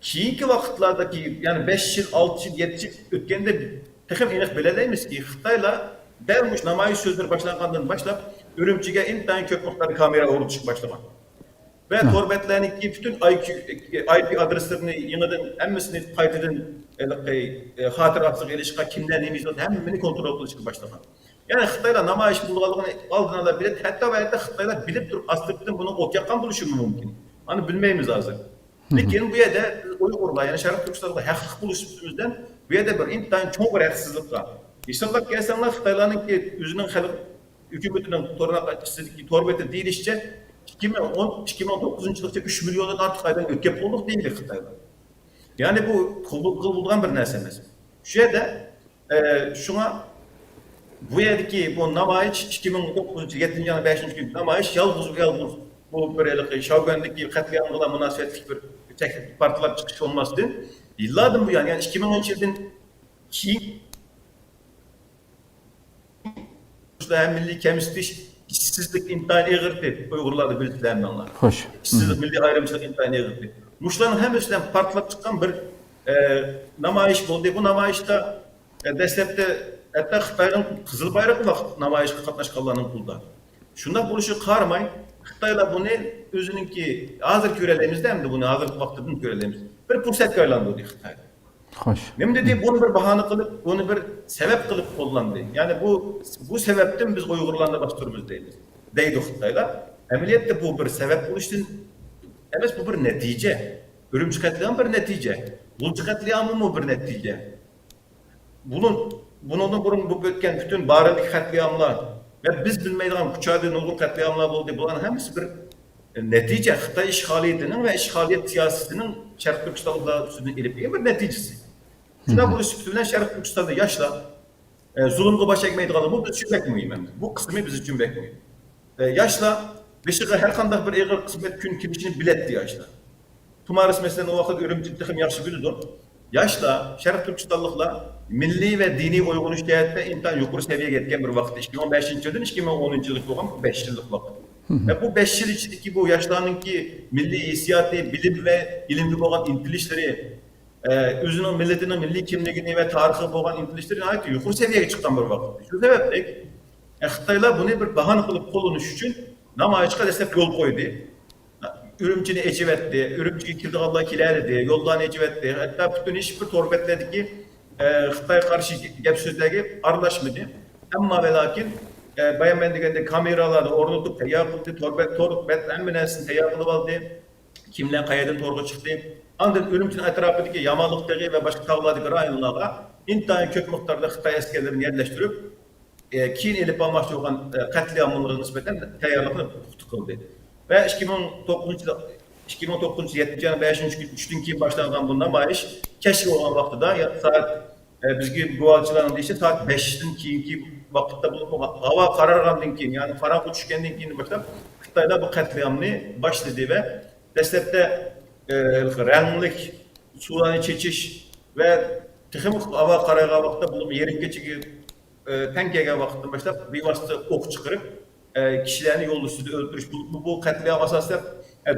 keyinki vakitlerdeki yani 5 yıl, 6 yıl, 7 yıl ötkende tekrar inek belirleyimiz ki Xitayla dermiş namayiş sözleri başlangandan başlap Ürümçi'ye intihar kök miktarı kamera uğru çıkıp başlamak. Ve torbetlerin bütün IP adreslerini yeniden hemmisini Python'ın hatıratlık ilişki kimler neymiş hemini kontrol edici çıkıp başlamak. Yani Xitayla namayiş bulgalığını aldığını alabilir. Hatta ve hatta Xitayla bilip durup aslında bunu okyakan buluşu mümkün. Hani bilmeyimiz lazım. Lakin bu yerde Uygurlar yani Şerif Türkistan'da hakkı buluşumuzdan bu yerde bir intihar çok bir haksızlık var. İnşallah gelsenler Xitayların ki özünün hükümetinin torbeti değil işte 2019 yılda 3 milyondan artık aydan ötkep olduk değil Xitaylar. Yani bu kılbılgan bir nesemiz. Şu yerde şuna bu yerdeki bu namayiş 2009 7. ayın 5. günü namayiş yalnız bu böyle Şaoguan'daki katliamla münasebetlik bir tek partiler çıkışı olmazdı. Yıllardır bu yani 2013 yılın ki hem milli kemistiş İşsizlik intayın eğirdi. Uygurlarda bildilermi onlar. Hoş. İşsizlik, milli ayrımcılık intayın eğirdi. Muşların hemisinden partlap çıkan bir namayış oldu. Bu namayışta destekte hatta Xitay'ın Kızıl Bayraklı vakit namayışga katnaşkanlarının kulda. Şunda buluşu karmay, Xitayla bunu özününki hazır körelerimizde hem de bunu hazır vaktinin körelerimiz. Bir fırsat görüldü Xitay'da. Hoş. Benim dediğim bunu bir bahane kılıp, bunu bir sebep kılıp kullandı. Yani bu sebepten biz Uygurlarla bastırımız değiliz. Deydi Xitaylar. Emeliyatta bu bir sebep oluştun. Evet bu bir netice. Ürümçi katliamı bir netice. Bulcu katliamı mı bir netice? Bunun bu ötken bütün barındaki katliamlar ve biz bilmeydiğim küçüğü nurgun katliamlar oldu. Bunların hepsi bir netice. Xitay işgaliyetinin ve işgaliyet siyasetinin Şərq Türkistan'da üstüne ilip bir neticesi. Şuna bu üstüne Şərq Türkistan'da yaşla zulümü baş ekmeydiği bu biz için pek mühim. Bu kısmı biz için pek mühim. Yaşla beşiğe her kandak bir eğer kısmet gün kimişini biletti yaşla. Tumarız mesela o vakit ürümcülüklerim yaxşı bilirdi. Yaşla Şərq Türkistanlıkla milli ve dini uygun işleyette imkan yukarı seviyeye getken bir vakit. 2015 yıldan 2010 yıllık olan 5 yıllık vakit. Ve bu 5 yıl içindeki bu yaşlarınki milli hissiyatı, bilim ve ilimli olan intilişleri, özünün milletinin milli kimliğini ve tarihi olan intilişleri ait yukarı seviyeye çıkan bir vakit. Şu sebeple Xitaylar bunu bir bahane kılıp kullanış için namayışka destek yol koydu. Ürümçini ecivetti, ürümçi kildi Allah kilerdi, yoldan ecivetti. Hatta bütün iş bir torbetledi ki Xitay karşı gep sözlerge arlaşmadı. Ama ve lakin bayan ben degende kameralarda ornutup teyyar kıldı, torbet emminesin teyyar kılıp aldı. Kimden kayadın torba çıktı. Ancak ürümçinin etrafındaki yamalıktaki ve başka tağlardaki rayonlara intihar kök miktarda Xitay askerlerini yerleştirip Çin elip almakta olan katliamlara nispeten teyyarlarını tutuklandı. Ve 2009 70 5. Üçtün ki başlanan bundan bayiş keşke olan vaxtıda saat bizgi guvalçıların deyişi saat 5'tin kiyinki vakitte bulup hava karargandan keyin yani Farak uçuşkendan keyin başlap Xitayda bu katliamını başladı ve destekte renlik, sularını çeçiş ve tıxım hava karargan vakitte bulup yerin geçiki tenkege vakitte başlap bir vasıta ok çıkarıp kişilerini yol üstünde öldürüş. Bu katliam asaslar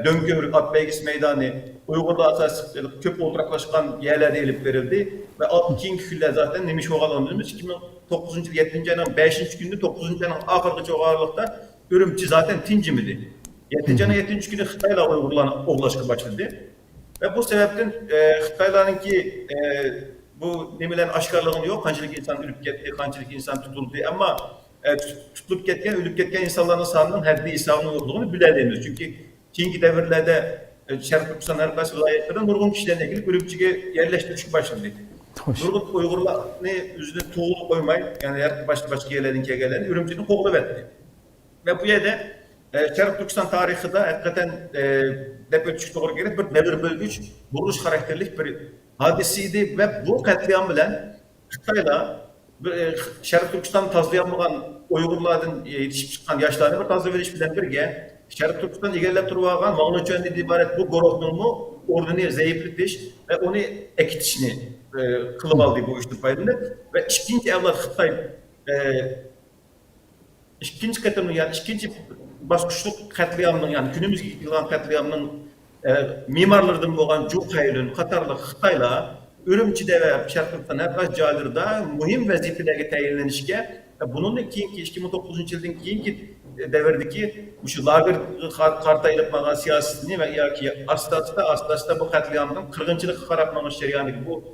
Döngömürük Atbeygis Meydanı Uygur'da asas köp oturaklaşkan yerlerde elip verildi ve 2. külle zaten nemiş oğalanımız 2009. 7. ayının 5. günü 9. ayının ahırgıcı oğalıkta Ürümçi zaten tincimidi. 7. ayının 7. günü Xitayla Uygurlarına oğlaşkı başladı. Ve bu sebepten Xitayların ki bu nemilerin aşkarlığını yok. Kancılık insan ölüp gitti, kancılık insan tutuldu ama tutulup ketken, ölüp ketken insanların sanının haddi hesabının yokluğunu bilediğimiz. Çünkü keyinki devirlerde Şərq Türkistan her qaysı vilayetlerden nurgun kişilerine gelip ölümçüge yerleştirmiş başladı. Nurgun Uygurlarını üzerine tuğulu koymayın, yani her başka yerlerin kegelerini ürümçünün koğulu verdi. Ve bu yerde Şərq Türkistan tarihi de hakikaten dep ölçük doğru gelip bir devir bölgüç, vuruş karakterlik bir hadisiydi ve bu katliam bilen Xitayla Şərq Türkistan tazlayanmagan Uygurlardan yetişip çıkan yaşlarını bir tazla veriş bilen birge Şərq Türkistan egerlep turvagan Mağluçönden ibaret bu Gorovnunmu ordunu zayıfletiş ve onu ekitişini kılıp aldı bu işin payında ve ikinci evlat Xitay ikinci katımın yani ikinci baskışlık katliamının yani günümüzde yılan katliamının mimarlardan olan Cukayl'ın Katarlı Xitayla Ürümçi'de ve Şərq Türkistan her kaç caylarda mühim vazifelerge tayinlenişke bunun keyinki 2009 yıldan keyinki devirdeki şu lager karta yapmagan siyasetini ve ya ki asla bu katliamdan kırgınçılık karapmamış şeriyanlık bu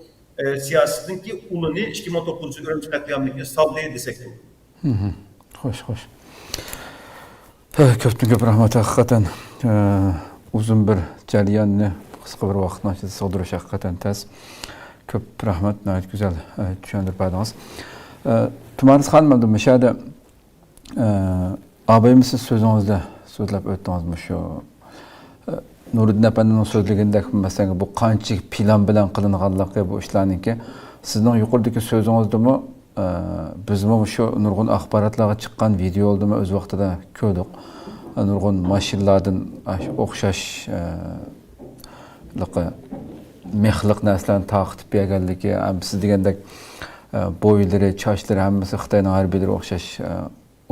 siyasetin ki ulunu 2009 Ürümçi katliamındaki saldırı desek. Hoş. Köp rahmet hakikaten uzun bir jarayanni qisqa bir vaqtni ichida sig'dirish hakikaten tez. Köp rahmet, nəhayət güzel düşündürüp adınız. Tumarınız xanım, müşahede ağabeyimizin sözünüzde sözlep ötdünüz şu Nuriddin Efendi'nin sözlüğünde mesela bu qançalik plan bilan qilinganligi bu ishlarniki sizning yuqoridagi so'zingizda bizmi shu nurg'un axborotlarga chiqqan video oldimi o'z vaqtida ko'rdik. Nurg'un mashinlardan o'xshash mehliq narsalarni taqib berganligi, siz degandek bo'ylari, chochlari hammasi Xitoyning harbiylariga o'xshash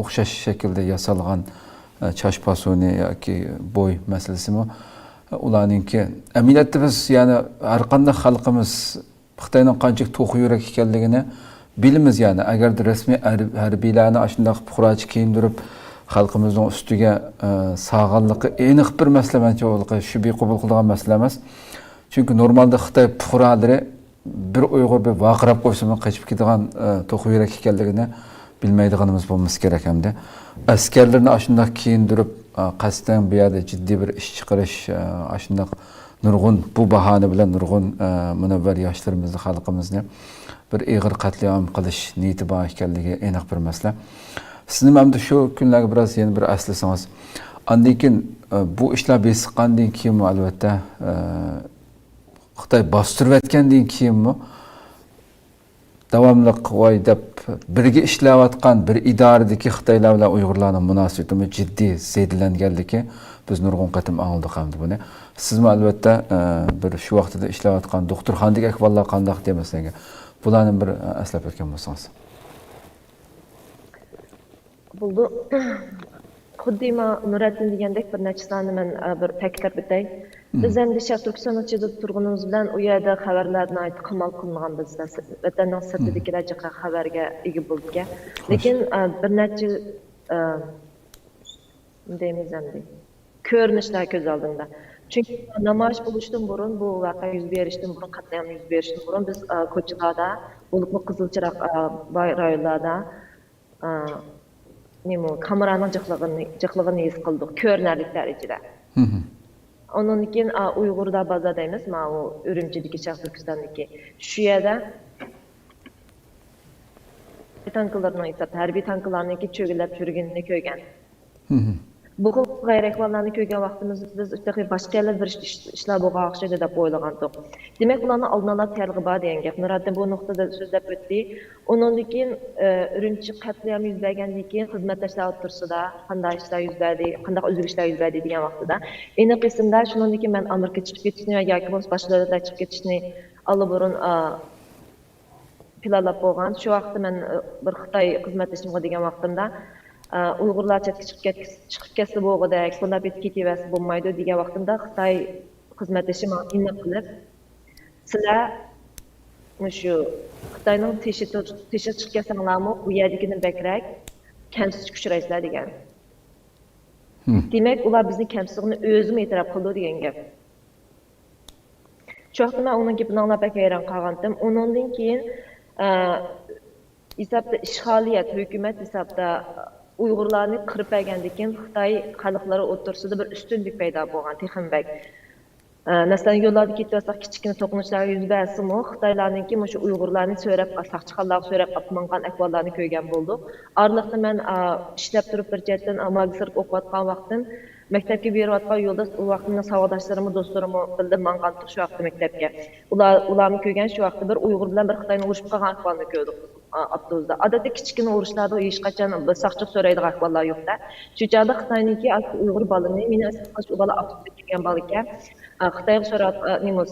o'xshash shaklda yasalgan chash pasoni yoki bo'y masalasimi ularninki aminatda biz ya'ni har qanday xalqimiz Xitoyning qancha to'q yurak ekanligini bilamiz ya'ni agarda rasmiy harbiylarni shunday puxrochi kiyindirib xalqimizning ustiga sog'anligi aniq bir masala mencha shu bequbul qiladigan masala emas. Chunki normalda Xitoy puxrolari bir Uyg'ur bir vaqirab qo'ysa qochib ketadigan to'q yurak ekanligini bilmaydiganimiz bo'lmasa kerak hamda askarlarni shunday kiyindirib qasddan bu yerda jiddiy bir ish chiqarish shunday nurg'un bu bahona bilan nurg'un munavvar yoshlarimizni xalqimizni bir ig'ir qatliam qilish niyati bor ekanligi aniq bir masala. Sizni ham shu kunlarga biroz yana bir eslasangiz. Ondan keyin bu ishlar besiqqandan keyin albatta Xitoy bostirib o'tgandan keyinmi davomli voy deb birga ishlayotgan bir idoradagi Xitoylar bilan Uyg'urlarning munosabati jiddiy zedlanganligi biz nurg'un qatim angladik hamda buni. Sizmi albatta bir shu vaqtida ishlayotgan doktorxonadagi ahvollar qanday demasangiz, bularni bir eslab o'tgan bo'lsangiz. Buldu. Xuddi Nuriddin degandek bir nechtasini men bir ta'kidlab o'tay. Biz endi Sharq Turkiston ichida turganimiz bilan u yerda xabarlarni aytib qamal qilingan bizda vatanning sirtidagilar jiqqa xabarga ega bo'ldik. Lekin bir necha deymiz endi ko'rinishlar ko'z oldimda. Chunki namoyish bo'lishdan burun bu voqea yuz berishdan burun qatnam yuz berishdan burun biz ko'chalarda bo'lib qizilchiroq rayonlarda kameraning jiqligini his qildik ko'rinarli darajada. Ondan keyin Uyg'urda baza deymiz, mana u Urumchidagi Sharq Turkistondagi shu yerda tanklarning harbiy tanklarniki cho'gilab yurganini ko'rgan. Bu xil g'ayriahvollarni ko'rgan vaqtimizda biz boshqa yerlar bir ishlar bo'lgan o'xshaydi deb o'ylagandik. Demak, ularni oldinlar tayyorligi bor degan gap. Nuriddin bu nuqtada so'zlab o'tdi. Undan keyin Urumchi qatliam yuz bergandan keyin xizmatdoshlar o'rtasida qanday ishlar yuz berdi, qanday o'zgarishlar yuz berdi degan vaqtida aniq esimda shundan keyin men Amerika chiqib ketishni yoki boshqa joylarga chiqib ketishni allaburun planlab bo'lgan. Shu vaqtda men bir Xitoy xizmatdoshimga degan vaqtimda Uyg'urlar chiqib ketsa bo'lg'idek, bunday bet ketavasi bo'lmaydi degan vaqtimda Xitoy xizmatdoshim aniq qilib, sizlar shu Xitoyning teshi chiqib ketsanglarmi, bu yerdagidan bakrak kamsizlik uchraysizlar degan. Demak, ular bizni kamsizlikni o'zim e'tirof qildi degan gap. Shu vaqtda men uning gapini anglab hayron qolgandim. Undan keyin hisobda ishg'oliyat hukumat hisobda Uyg'urlarni qirib bergandan keyin Xitoy xalqlari o'rtasida bir ustunlik paydo bo'lgan texnbek. Masalan, yo'llarda ketayotsak kichkina to'qnashuvlar yuz bersa-mu, Xitoylarningki o'sha Uyg'urlarni so'rab, saqchiqanlar so'rab olib ahvollarni ko'rgan bo'ldik. Oraliqda men ishlab turib bir jihatdan magistr o'qiyotgan vaqtim maktabga berayotgan yo'lda u vaqtimda savodoshlarimni, do'stlarimni bildim, manqantiq shu vaqtda maktabga. Ularni ko'rgan shu vaqtda bir Uyg'ur bilan bir Xitoyni urushib qolgan ahvolni ko'rdik. Avtobusda. Odatda kichkina urushlarda hech qachon saqchiq so'raydigan ahvollar yo'q-da. Shu joyda Xitoyniki Uyg'ur balani meni asl bola avtobusga kelgan bolaga Xitoyga so'rab,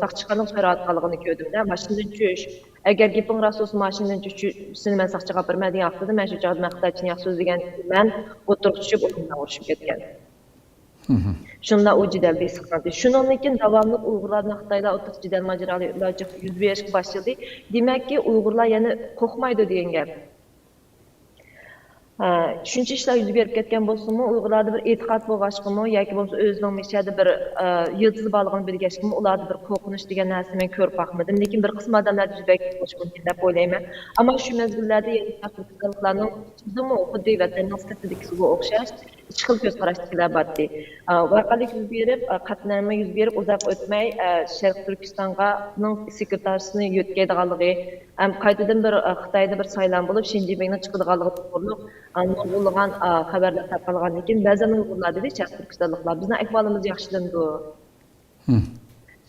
saqchiqani so'rayotganligini ko'rdim-da. Mashinadan tushish. Agar gaping rost bo'lsa, mashinadan tushish, seni men saqchiga berma degan vaqtda men shu joyda men Xitoycha yaxshi so'zlagan, men o'tirib tushib o'zimdan urushib ketgan. Shunda u jidal besiqqandi. Shundan keyin davomli Uyg'urlarning Xitoyda o'tiq jidal majaralar yuz berishga boshladi. Demakki, Uyg'urlar yana qo'rqmaydi degan gap. Shuncha ishlar yuz berib ketgan bo'lsa-mu, Uyg'urlarda bir e'tiqod bo'lg'achqimi yoki bo'lsa o'zining mishada bir yildizi borligini bilgachqimi, ularda bir qo'rqinish degan narsani men ko'rib boqmadim. Lekin bir qism odamlar yuz berib bo'lishi mumkin deb o'ylayman. Ammo shu mezgillarda xalqlarning o'zimi xuddi vatanning statistikaga o'xshash ichki xil ko'z qarashlar bordi. Voqelik yuz berib, qatnashma yuz berib, uzoq o'tmay Sharq Turkistonga sekretariyasini yo'tkaydiganligi, qaytadan bir Xitoyda bir saylan bo'lib, Shinjibingni chiqadiganligi to'g'riliq nurg'unlagan xabarlar tarqalgandan keyin ba'zan Uyg'urlar dedi, Sharq Turkistonliklar bizni ahvolimiz yaxshilandi.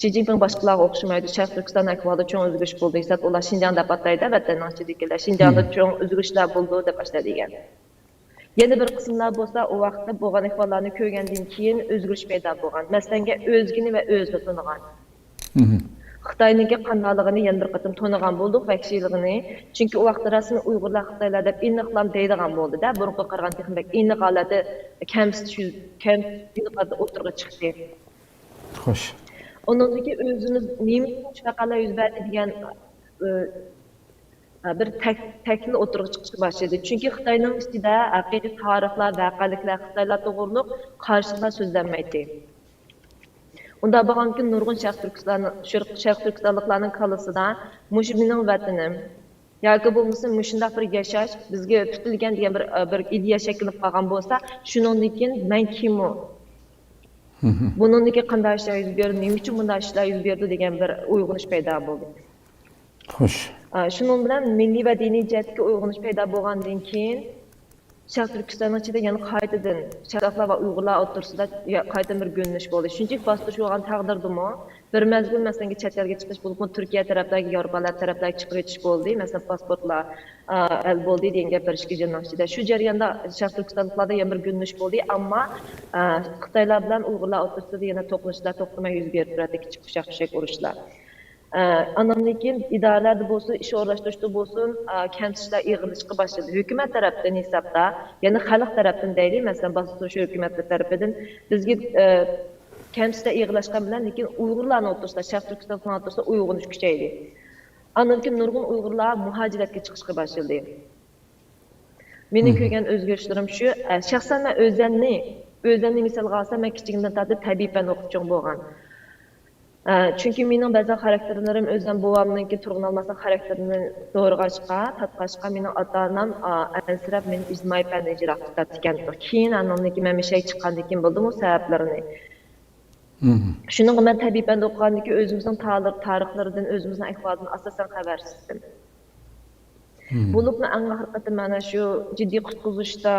Xi Jinping boshqalarga o'xshamaydi. Sharq Turkiston ahvolida cho'ng o'zgarish bo'ldi. Esat ular Xinjiangda patlaydi, vatanning ichidagilar Xinjiangda cho'ng o'zgarishlar bo'ldi deb boshladi degan. Yana bir qismlar bo'lsa, u vaqtda bo'lgan ahvollarni ko'rgandan keyin o'zgarish paydo bo'lgan. Masalan, o'zgini va o'zni tanigan. Xitoyniki qandayligini yana bir qatim to'nigan bo'ldik vahshiyligini. Chunki u vaqtda rasmiy Uyg'urlar Xitoylar deb aniqlam deydigan bo'ldi-da. Burunga qaragan texnik aniq holati kamsitib o'tirg'a chiqdi. Xo'sh. Onundaki özümüz neymiş şakalar yüz verdi diyen bir tekli oturuq çıkışı başladı. Çünkü Xitayning ichida haqiqiy tarixlar, vaqaliklar, Xitoylar to'g'riliq qarshilar so'zlanmaydi. Unda bo'lganki nurg'un Sharq Turkistonliklarning kallasida mushu mening vatanim yoki bo'lmasa mushundaq bir yashash bizga tutilgan degan bir ideya shakllanib qolgan bo'lsa, shundan keyin men kimman? Bununki qanday ishlar yuz berdi, nima uchun bunday ishlar yuz berdi degan bir uyg'unish paydo bo'ldi. Xo'sh. Shuning bilan milliy va diniy jihatga uyg'unish paydo bo'lgandan keyin Sharq Turkistonning ichida yana qaytadan sharqlar va uyg'urlar o'rtasida qaytadan bir go'nish bo'ldi. Shunchaki bostirish bo'lgan taqdirdami, bir mazgil masalan chet elga chiqish bo'lib, Turkiya tarafdagi Yevropalar tarafdagi chiqib o'tish bo'ldi. Masalan, pasportlar el bo'ldi degan gap bir ishga jo'nashdi. Shu jarayonda Sharq Turkistonliklarda yana bir go'nish bo'ldi, ammo Xitoylar bilan uyg'urlar o'rtasida yana to'qnashuvlar to'xtamay yuz berib turadi, kichik qushaq urushlar. Anamdan keyin idoralarda bo'lsin, ish o'rlashtirishda bo'lsin, kamsitishlar yig'ilishga boshladi. Hukumat tarafdan hisobda, ya'ni xalq tarafdan deylik, masalan, bostirish hukumat tarafidan bizga kamsitishlar yig'ilashgan bilan, lekin Uyg'urlarning o'rtasida, Sharq Turkiston o'rtasida uyg'unish kuchaydi. Andan keyin nurg'un Uyg'urlar muhojiratga chiqishga boshladi. Meni ko'rgan o'zgarishlarim shu, shaxsan men o'zimni misolga olsam, men kichikimdan tortib tabiiy fan o'quvchim bo'lgan. Çünkü mening ba'zi xarakterlarim o'zim buvamniki turg'un olmasa xarakterini to'g'rig'ashqa, tatqashqa mening ota-onam ansirab meni ijtimoiy fanni ijro qilgan. Keyin anamniki men mishay chiqqandan keyin bildim o sabablarini. Shuning men tabiiy fan o'qigandan keyin o'zimizning tarixlaridan, o'zimizning ahvolidan asosan xabarsizdim. Bo'lib men haqiqatan mana shu jiddiy qutqizishda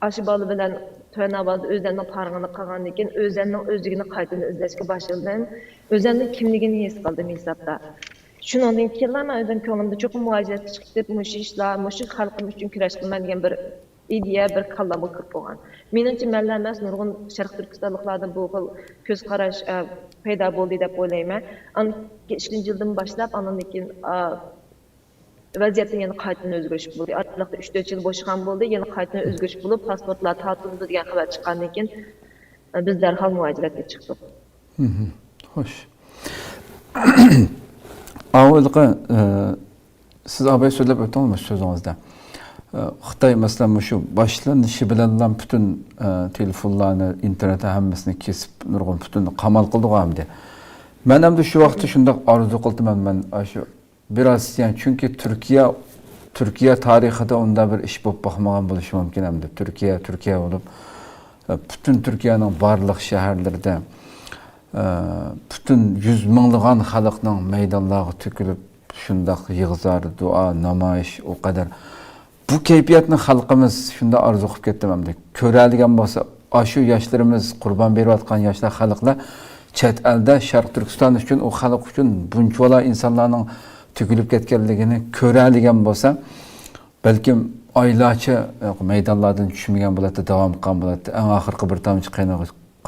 aşı balı bilen Tönavazda özlerinin parğını qağandan keyin özlerinin özlüğünü qaytadan izlashga başladım. Özlerinin kimligini his qildim hesapda. Shundan keyin men o'zim ko'nglimda cho'qim muvajahatga chiqib, mush ishlar, mush xalqim uchun kurash qilman degan bir ideya, bir kallamga kirib bo'lgan. Menimcha menlar emas, nurg'un Sharq Turkistonliklarda bu xil ko'z qarash paydo bo'ldi deb o'ylayman. 2000-yildan boshlab andan keyin vaziyatning yana qaytadan o'zgarish bo'ldi. Oraliqda 3-4 yil bo'shgan bo'ldi, yana qaytadan o'zgarish bo'lib, pasportlar ta'tildi degan xabar chiqqandan keyin biz darhol muhojiratga chiqdik. Xo'sh. Avvalgi siz abay so'zlab o'tdingiz so'zingizda. Xitoy masalan shu boshlanishi bilan butun telefonlarni, internet hammasini kesib, nurg'un butun qamal qildi. Men ham shu vaqtda shunday orzu qildim men shu biraz yani çünkü Türkiye tarixida onda bir iş bo'lib baxmagan bo'lishi mumkin hamda. Türkiye olup bütün Türkiye'nin barlıq şehirlerde bütün yüz minglığan xalqning maydonlarga tökülüp şundaq yig'izlar, dua, namoyish o kadar. Bu kayfiyatni xalqimiz shunda arzu qilib ketdi hamda. Ko'radigan bo'lsa, shu yoshlarimiz qurbon berayotgan yoshlar xalqlar chet elda Sharq Turkiston uchun, o xalq uchun bunchalar insonlarning tükülüp ketkenligini ko'radigan bo'lsa, balkim oylarcha maydonlardan tushmagan bo'ladi, davom qilgan bo'ladi. Eng oxirgi bir tomchi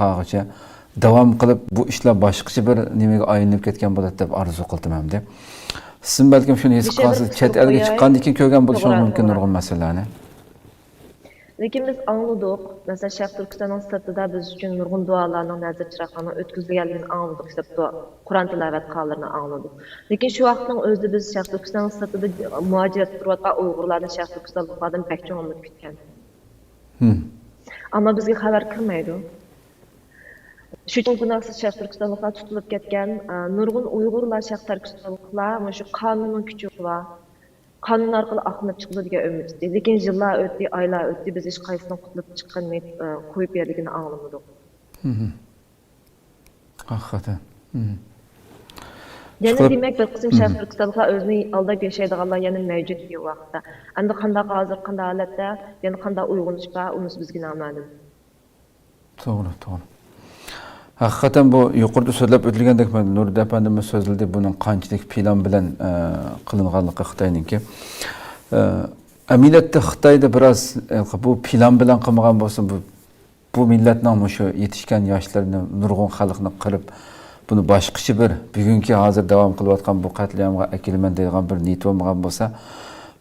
qayg'icha davom qilib bu ishlar boshqacha bir nimaga aylanib ketgan bo'ladi deb orzu qildim hamda. Siz balkim shuni his qilasiz, chet elga chiqqandan keyin ko'rgan bo'lishingiz mumkin nurg'un masalalarni. Lekin biz anladık. Mesela Sharq Turkistonning sirtida biz uchun nurg'un duolarning nazar chiroqlarini o'tkazilganligini anladık. Qur'on tilovat qilganlarini anladık. Lekin shu vaqtning o'zida biz Sharq Turkistonning sirtida muhojirat qilayotgan Uyg'urlarni Sharq Turkistonliklardan pek cho'ng umid kutgan. Ammo bizga xabar kirmaydi. Shu uchun gunohsiz Sharq Turkistonliklar tutilib ketgan, nurg'un Uyg'urlar Sharq Turkistonliklar mana shu qonunning kuchi va kanun orqali aqlanib chiqdi degan umidda. Lekin yillar o'tdi, oylar o'tdi, biz hech qaysini qutlab chiqqanini qo'yib berligini anglamadik. Haqiqatan. Yana demak bir qism Sharq Turkistonliklar o'zini aldab yashaydiganlar yana mavjud bu vaqtda. Endi qanday hozir qanday holatda, yana qanday uyg'unish bor, unisi bizga noma'lum. To'g'ri. Haqiqatan bu yuqorida so'zlab o'tilgandek Nurida apandimiz so'zladi buning qanchalik plan bilan qilinganligi Xitoyningki. Aminatda Xitoyda biraz bu plan bilan qilmagan bo'lsa bu millatning shu yetishgan yoshlarni nurg'un xalqni qirib bunu başqacha bir bugungi hozir davom qilayotgan bu qatliamga akilman deydigan bir niyat bo'lmagan bo'lsa,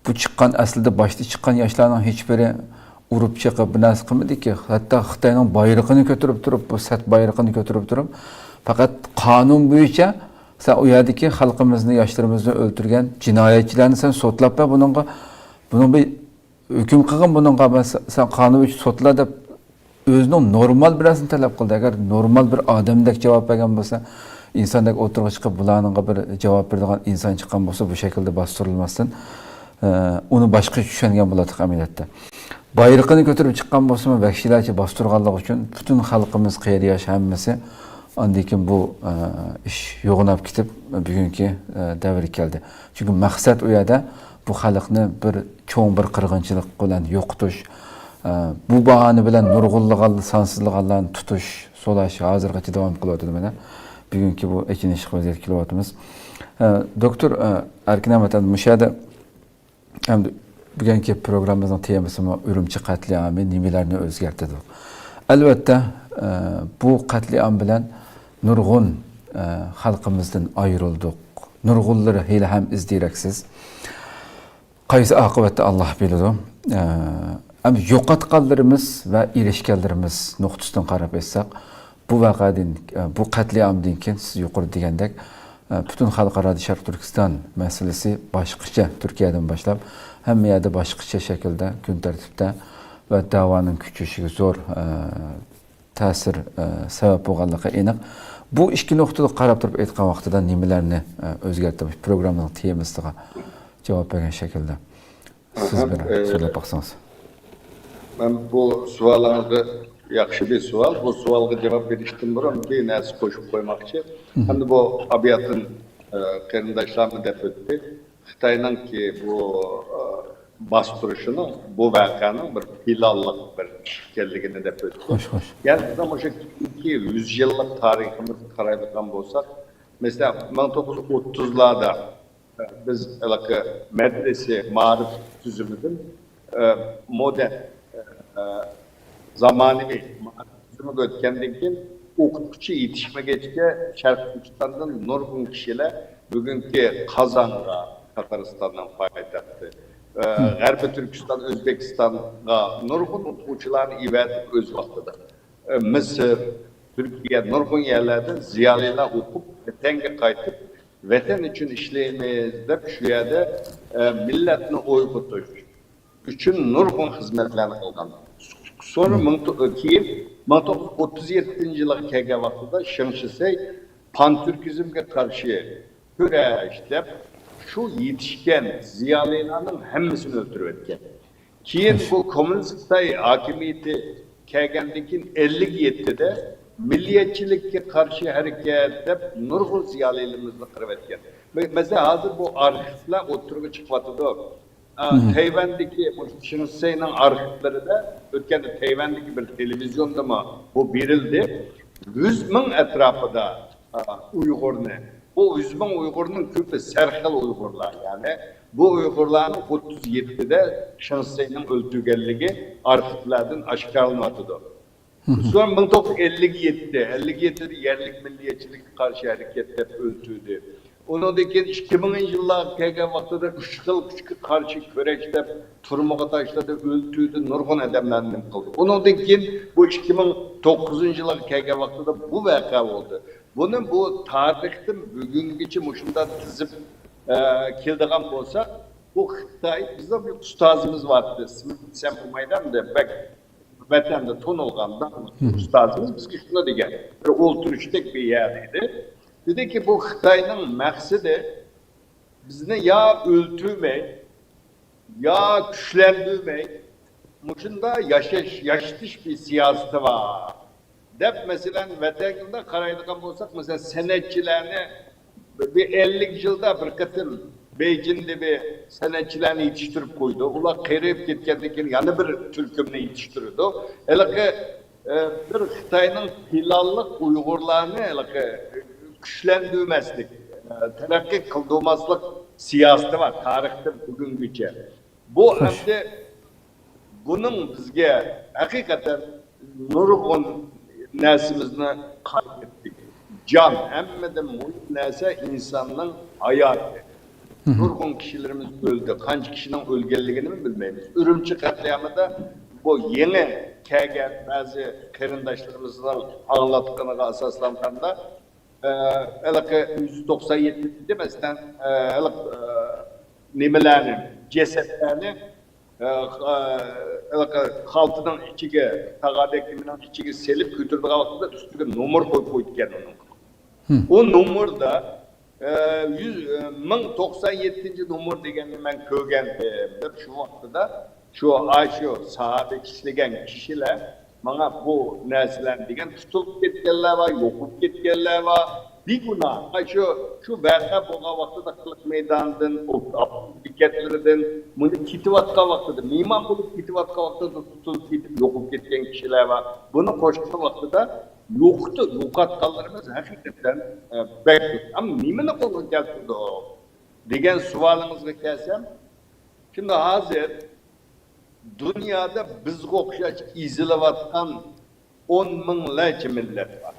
bu chiqqan aslida boshda chiqqan yoshlarning hech biri urib chiqib bir narsa qilmadiki, hatto Xitoyning bayrog'ini ko'tarib turib, bu sat bayrog'ini ko'tarib turib, faqat qonun bo'yicha sen u yerdagi xalqimizni, yoshlarimizni o'ldirgan jinoyatchilarni sen sotlab buningga bir hukm qilgan, buningga sen qonun uchun sotla deb o'zining normal bir narsani talab qildi. Agar normal bir odamdek javob bergan bo'lsa, insondek o'tirib chiqib bularning bir javob beradigan inson chiqqan bo'lsa, bu shaklda bostirilmasdan uni boshqa tushungan bo'ladi amaliyotda. Bayrog'ini ko'tarib chiqqan bo'lsa, vahshiylarcha bostirganlik uchun butun xalqimiz qayeriyash hammasi ondan bu ish yo'g'inab ketib bugungi davr keldi. Chunki maqsad u yerda bu xalqni bir cho'ng bir qirg'inchilik bilan yo'qotish, bu bahona bilan nurg'unlig'al, sonsizlig'allarni tutish, so'lash hozirgacha davom qilyapti mana. Bugungi bu echinish vaziyat kelyapmiz. Doktor Erkin Ahmad Mushada hamda bugungi programmamizning temasi Urumchi qatliamı nimalarni o'zgartirdi. Albatta bu qatliam bilan nurg'un xalqimizdan ayrildik. Nurg'unlar hali ham izdiraksiz. Qaysi oqibatda Alloh biladi. Ama yo'qotganlarimiz va erishganlarimiz nuqtasidan qarab etsak, bu vaqadan, bu qatliamdan keyin siz yuqori degandek butun xalqaro Sharq Turkiston masalasi boshqacha Turkiyadan boshlab hamma yerda boshqacha shaklda kun tartibda va da'voning kuchayishiga zo'r ta'sir sabab bo'lganligi aniq. Bu ikki nuqtada qarab turib aytgan vaqtida nimalarni o'zgartirib programmaning temasiga javob bergan shaklda siz bilan so'zlab baqsangiz. Ben bu sualınızı yaxşı bir sual. Bu sualga cevap veriştim burun bir narsa koşup koymakçı. Hem de bu abiyatın kırındaşlarını dep öttü. Xitay'nın ki bu bastırışının, bu vakanın bir hilallık bir işgalligini dep öttü. Hoş. Yani bizim o şekilde 100 yıllık tarihimiz karaydıkan bolsak, mesela 1930'larda biz medrese, marif tüzümüdün modern zamanıvi tüzümü ötkendiğin keyin o'qituvchi yetishmaguncha Sharq Turkistondan nurg'un kishilar bugungi Qozonga, Tataristondan poytaxti, G'arbiy Turkiston, O'zbekistonga nurg'un o'quvchilarni ivatib o'z vaqtida Misr, Turkiya nurg'un yerlarda ziyolilar o'qib, vatanga qaytib, vatan uchun ishlaymiz deb shu yerda millatni uyg'otish uchun nurg'un xizmatlarni qilgan. Sonra keyin 1937 yılga kelgan vaqtida Şinşisey pantürkizmga qarshi kurash deb shu yetishgan ziyolilarning hammasini o'ldirib o'tgan. Keyin bu kommunist Xitoy hokimiyati kelgandan keyin 57'de milliyetçilikka qarshi harakat deb nurg'un ziyolilarimizni qirib o'tgan. Mesela hozir bu arxivlar o'tirib chiqyapti. Tayvan'daki Şinşisey'nin arxivlerinde ötken Tayvan'daki bir televizyonda mı bu verildi. 100 bin etrafında Uygur'unu. Bu 100 bin Uygur'un köpü Serhal Uygurlar yani. Bu Uygurların 37'de Şinşisey'nin öldürgenliği arxivlerden aşkarlanmadıdır. Sonra 1957'de yerlik milliyetçilik karşı hareketler öldürdü. Onun için 2000 yıllar kelgan vaqtida 3 xil kuchga qarshi kurashib, turmuqqa tashladi, o'ltirdi, nurg'un odamlarni qildi. Onun için bu 2009 yıllar kelgan vaqtida bu voqea bo'ldi. Buni bu tarixdan bugungacha mushunda tizib keldigan bo'lsa, bu Xitoy bizda bir ustozimiz vardı. Sen bu maydanda bak vatanda tonilganda ustozimiz bizga shuni degan. Bir o'ltirishdek bir yer edi. Dedi ki bu Xitay'ın maksidi bizni ya öldürmey, ya güçlendirmey, muşunda yaşatış bir siyaseti var. Dep mesela vatanında karaydıkan olsak mesela senetçilerini bir 50 yılda bir katıl Beijing'de bir senetçilerini yetiştirip koydu. Ular kırıp gitkendikin yani bir Türk'ümünü yetiştiriyordu. Hele ki bir Xitay'ın hilallık Uygurlarını güçlendirmezlik, terakki kıldırmazlık siyaseti var tarihte bugünküce. Bu hem de bunun bizge hakikaten nurg'un narsimizni kaybettik. can, emmeden muhim neyse insanın hayatı. Nurgun kişilerimiz öldü. Kaç kişinin ölgenliğini mi bilmeyiz? Ürümçi katliamında bu yeni kegen bazı kerindaşlarımızdan anlattıklarına asaslanlarında elbette 197 demesinden nimelerini, cesetlerini haltının içine, tağadekiminin içine selip götürdüğü vakitte üstüne numar koyduğu onun. O numar da 1097. numar degenini ben kögendim. Şu vakitte şu Ayşe sahabe kişileyen kişiler bana bu neslen degen tutulup ketkenler var, yokup ketkenler var. Bir günah, şu verha boğa vakitte kılık meydanından, o dikkatlerinden, bunu kitivatka vakitte, miman bulup kitivatka vakitte tutulup ketip yokup ketken kişiler var. Bunu koştuğu vakitte yoktu, yokatkallarımız hakikaten bekliyor. Ama nimene kolun geldi o? Degen sualınızı gelsem, şimdi hazır, dünyada bizge okşaş izilevatkan 10 binlerce millet var.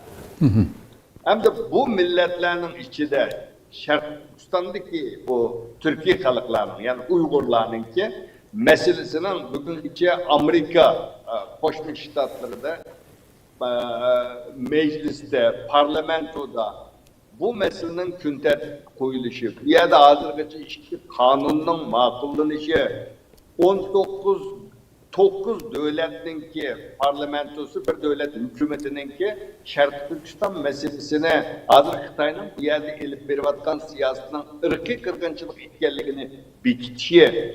Hem de bu milletlerin içinde Şarkı Türkistan'daki bu Türkiye halklarının yani Uygurlarının ki meselesinin bugün içe Amerika Koşmuş Ştatları'da mecliste, parlamentoda bu meselenin künter koyuluşu ya da hazırgıcı işte kanunun makullanışı 19 devletin ki parlamentosu bir devlet hükümetinin ki Şarkı Türkistan meselesine hazır Xitay'nın bu yerde elip verivatkan siyasetinin ırkı kırgınçılık etkenliğini bitişi.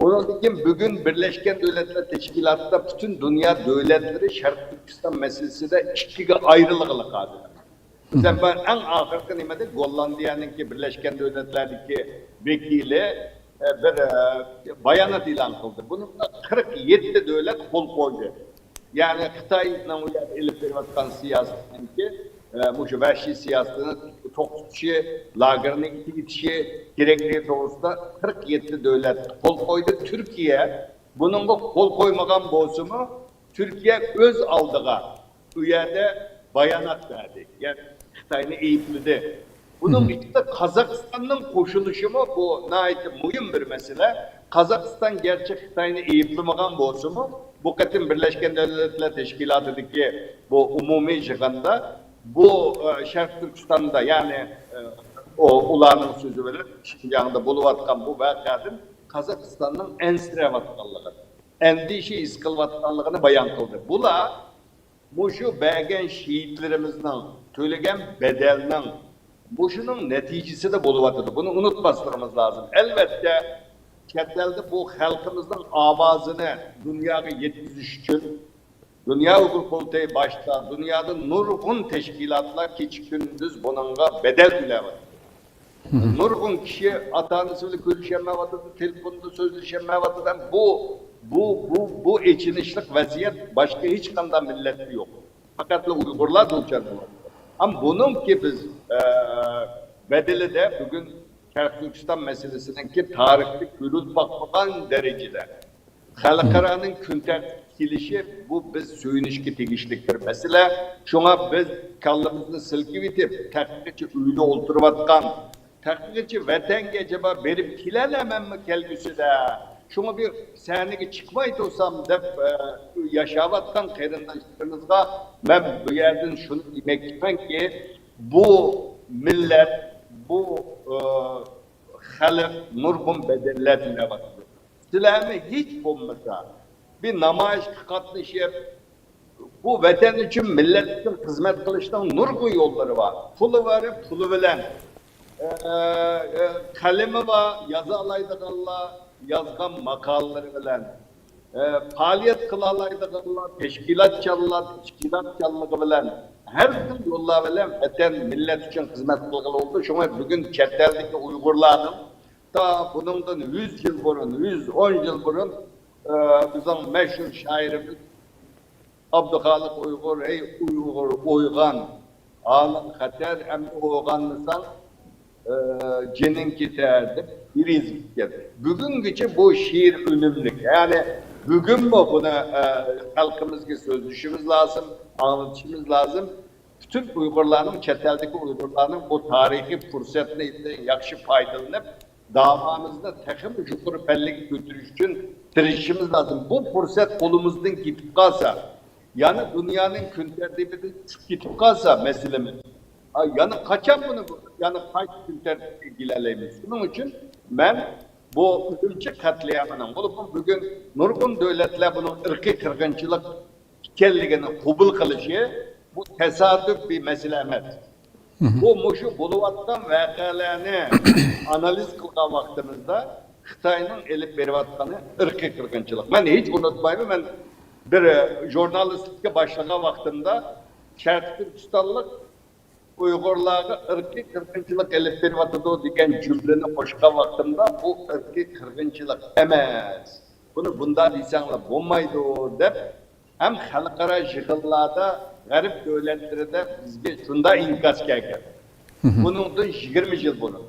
Onun için bugün Birleşken Devletler Teşkilatı'nda bütün dünya devletleri Şarkı Türkistan meselesinde ikiye ayrılıklı kaldı. Mesela ben en ahırkı nimede Gollandiya'nın ki Birleşken Devletler'deki vekili bir bayanat ilan kıldı. Bunun 47 devlet kol koydu. Yani Xitay'la elip verivatkan siyasetin ki bu şu vahşi siyasetini çok tutuşu, lagırını itişi gerektiği doğrusunda 47 devlet kol koydu. Türkiye bunun bu kol koymagan bozumu Türkiye öz aldığı üyede bayanat verdi. Yani Xitay'ın eğitimledi. Bunun içinde Kazakistan'ın koşuluşu mu bu nahiyeti mühim bir mesele. Kazakistan gerçek Xitay'ını eğitimlemeyen bozumu bu katın Birleşken Devletler Teşkilatı'daki bu umumi jiganda bu Şarkı Türkistan'da yani o ulanın sözü verir, Şinjan'da buluvatkan bu vakadın Kazakistan'ın ensire vatkanlığı, endişe iskil vatkanlığını bayan kıldı. Bula bu şu belgen şehitlerimizden söylegen bedelinin bu şunun neticesi de buluvatıdır. Bunu unutmaslarımız lazım. Elbette çetlerde bu halkımızın avazını dünyaya yetkiziş için Dünya Uygur Kurultayı başta, dünyada nurgun teşkilatlar hiç gündüz bununla bedel bile var. Nurgun kişi atanısıyla görüşemmevatıdır, telefonda sözleşemmevatıdır. Bu içinişlik vaziyet başka hiç kanda milleti yok. Fakat Uygurlar da uçar bu. Ama bunun ki biz bedeli de bugün Şarkı Türkistan meselesinin ki tarihli gürültü bakmadan derecede. Halkaranın künter kilişi bu biz söyünüşki tegişliktir. Mesela şuna biz kallımızını silkivitip tahkikçi üyde olturuvatkan tahkikçi vatan acaba berip kilen hemen mi kelgüsü de şuna bir sahneye çıkmaydı olsam da yaşavatkan kerindaşlarınızga ben bu yerden şunu demek istiyorum ki bu millet bu halk nurgun bedellerine bakıyor. Silahı hiç olmasa bir namayiş katlaşıp bu vatan için millet için hizmet kılıştan nurgun yolları var. Pulu var, pulu bilen. Kalemi var, yazı alaydıqallar, yazgan makalları bilen. Faaliyet kılalaydıqallar, teşkilat çallığı bilen. Her gün yollar bilen vatan millet için hizmet kılgılı oldu. Şuna bugün çetleldeki Uygurların da bundan 100 yıl burun, 110 yıl burun bizim meşhur şairimiz Abdülhalik Uygur, ey Uygur uygan, alın hater hem uyganlısan cenin kiterdi, bir izlik geldi. Bugün geçe bu şiir ünümlük. Yani bugün mü buna halkımızga söz düşümüz lazım, anlatışımız lazım. bütün Uygurların, çeteldeki Uygurların bu tarihi fırsatını yakşı faydalanıp davamızda takım yukarı pellik götürüş için tirişimiz lazım. Bu fırsat kolumuzdan gidip kalsa, yani dünyanın gün tertibinde gidip kalsa meselemiz. Yani kaçan bunu, yani kaç gün tertibi ilgileneyimiz. Bunun için ben bu ülke katliamının, bugün nurgun devletler bunun ırkı kırgınçılık kelligini kubul kılışı, bu tesadüf bir mesele emas. Bu muşu buluvattan vakalarını analiz kılgan vaktimizde Xitayning elip berivatkanı ırkı kırgınçılık. Ben hiç unutmayayım, ben bir jurnalistlikka başlagan vaktimde Şarkı Türkistanlık Uygurlarga ırkı kırgınçılık elip berivatıdı degan cümleni qo'shgan vaktimde bu ırkı kırgınçılık emas. Bunu bundan insanlar bo'lmaydi deb hem xalqaro yig'inlarda garip devletlerinde bizge şunda inkaz geldi. Bunun 20 yıl bunu.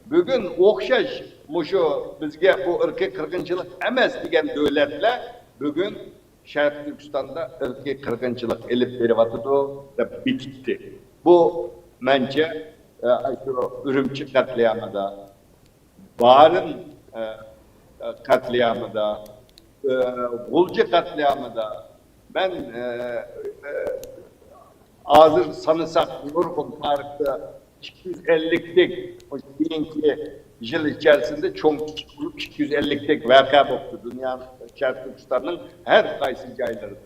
Bugün okşaş muşu bizge bu ırkı kırgınçılık emas degan devletler bugün Şarkı Türkistan'da ırkı kırgınçılık elip berivatıdı deb bitti. Bu bence şu Ürümçi katliamında, Bağır'ın katliamında, Gulcu katliamında ben hazır sanırsak Nurgun tarihte 250'lik o birinci yıl içerisinde çok 250'lik vaka oldu dünyanın Şarkı Türkistan'ın her kaysı caylarında.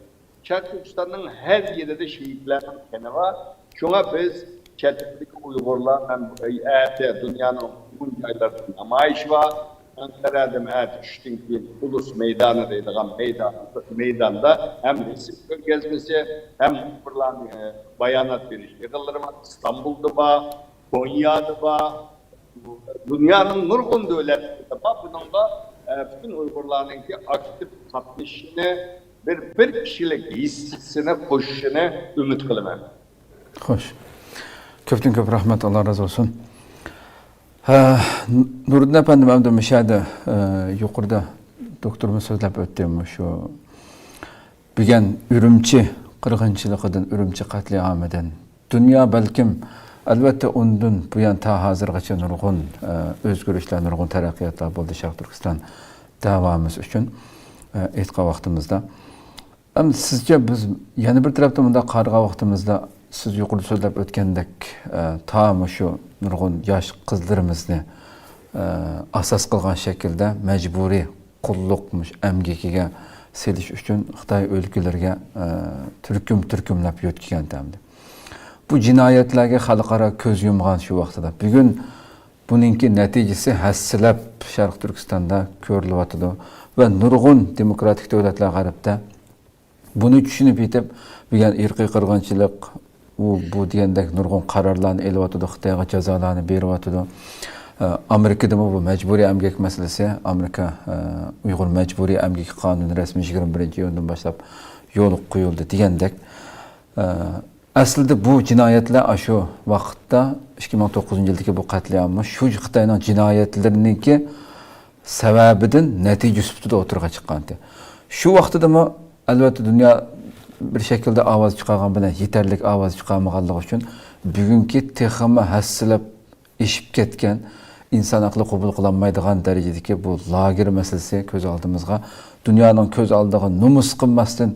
Şarkı Türkistan'ın her yerinde şehitlerin kene var. Şuna biz çetin Uygurlar hem dünyanın bu caylarında namayış var. Ankara'da düştün ki Ulus Meydanı deydiğim meydanda hem resim gezmesi hem Uygurların bayanat veriş yığılları var. İstanbul'da var, Konya'da var. Dünyanın nurgun devletleri var. Bunun da bütün Uygurların ki aktif katmışını bir kişilik hissisine koşuşunu ümit kılmam. Hoş. Köpten köp rahmet, Allah razı olsun. Nuruddin efendim hem de müşahede yukarıda doktorumuz sözlep öttiğim şu bügen Ürümçi kırgınçılıkıdın, Ürümçi katliamıdın. Dünya belkim elbette ondan bu yan ta hazırgacha nurgun özgürlükler, nurgun terakkiyatlar boldu Şarkı Türkistan davamız üçün etqa vaqtimizda. Ama sizce biz yana bir tarafta bunda qarga vaqtimizda siz yuqorida so'zlab o'tgandek ta şu nurgun yosh qizlarimizni asos qilgan shaklda majburiy qulluqmush amgakiga selish uchun Xitoy o'lkalariga turkumlab yo'tgan tamdi. Bu jinoyatlarga xalqaro ko'z yumgan shu vaqtida. Bugun buningki natijasi hassilab Sharq Turkistonda ko'rilyotdi va nurgun demokratik davlatlar g'arbda buni tushunib yetib, bugun irqiy qirg'inchilik bu degandek nurgun qarorlarni elyotdi, Xitoyga jazolarni beryotdi. Amerikada bu majburiy emgak meselesi, Amerika Uyg'ur majburiy emgak qonuni rasmiy 21-iyundan boshlab yo'l qo'yildi degandek. Aslida bu jinoyatlar shu vaqtda 2009-yildagi bu qatliamni shu Xitoyning jinoyatlarininki sababidan natija sifatida o'tirg'a chiqqandi. Shu vaqtidami albatta dunyo bir şekilde ovoz chiqargan bilan yetarli ovoz chiqarmaganligi uchun bugungi texmi hassilab eshib ketgan inson aqli qabul qilinmaydigan darajadagi bu lager meselesi ko'z oldimizga, dunyoning ko'z oldiga numus qilmasdan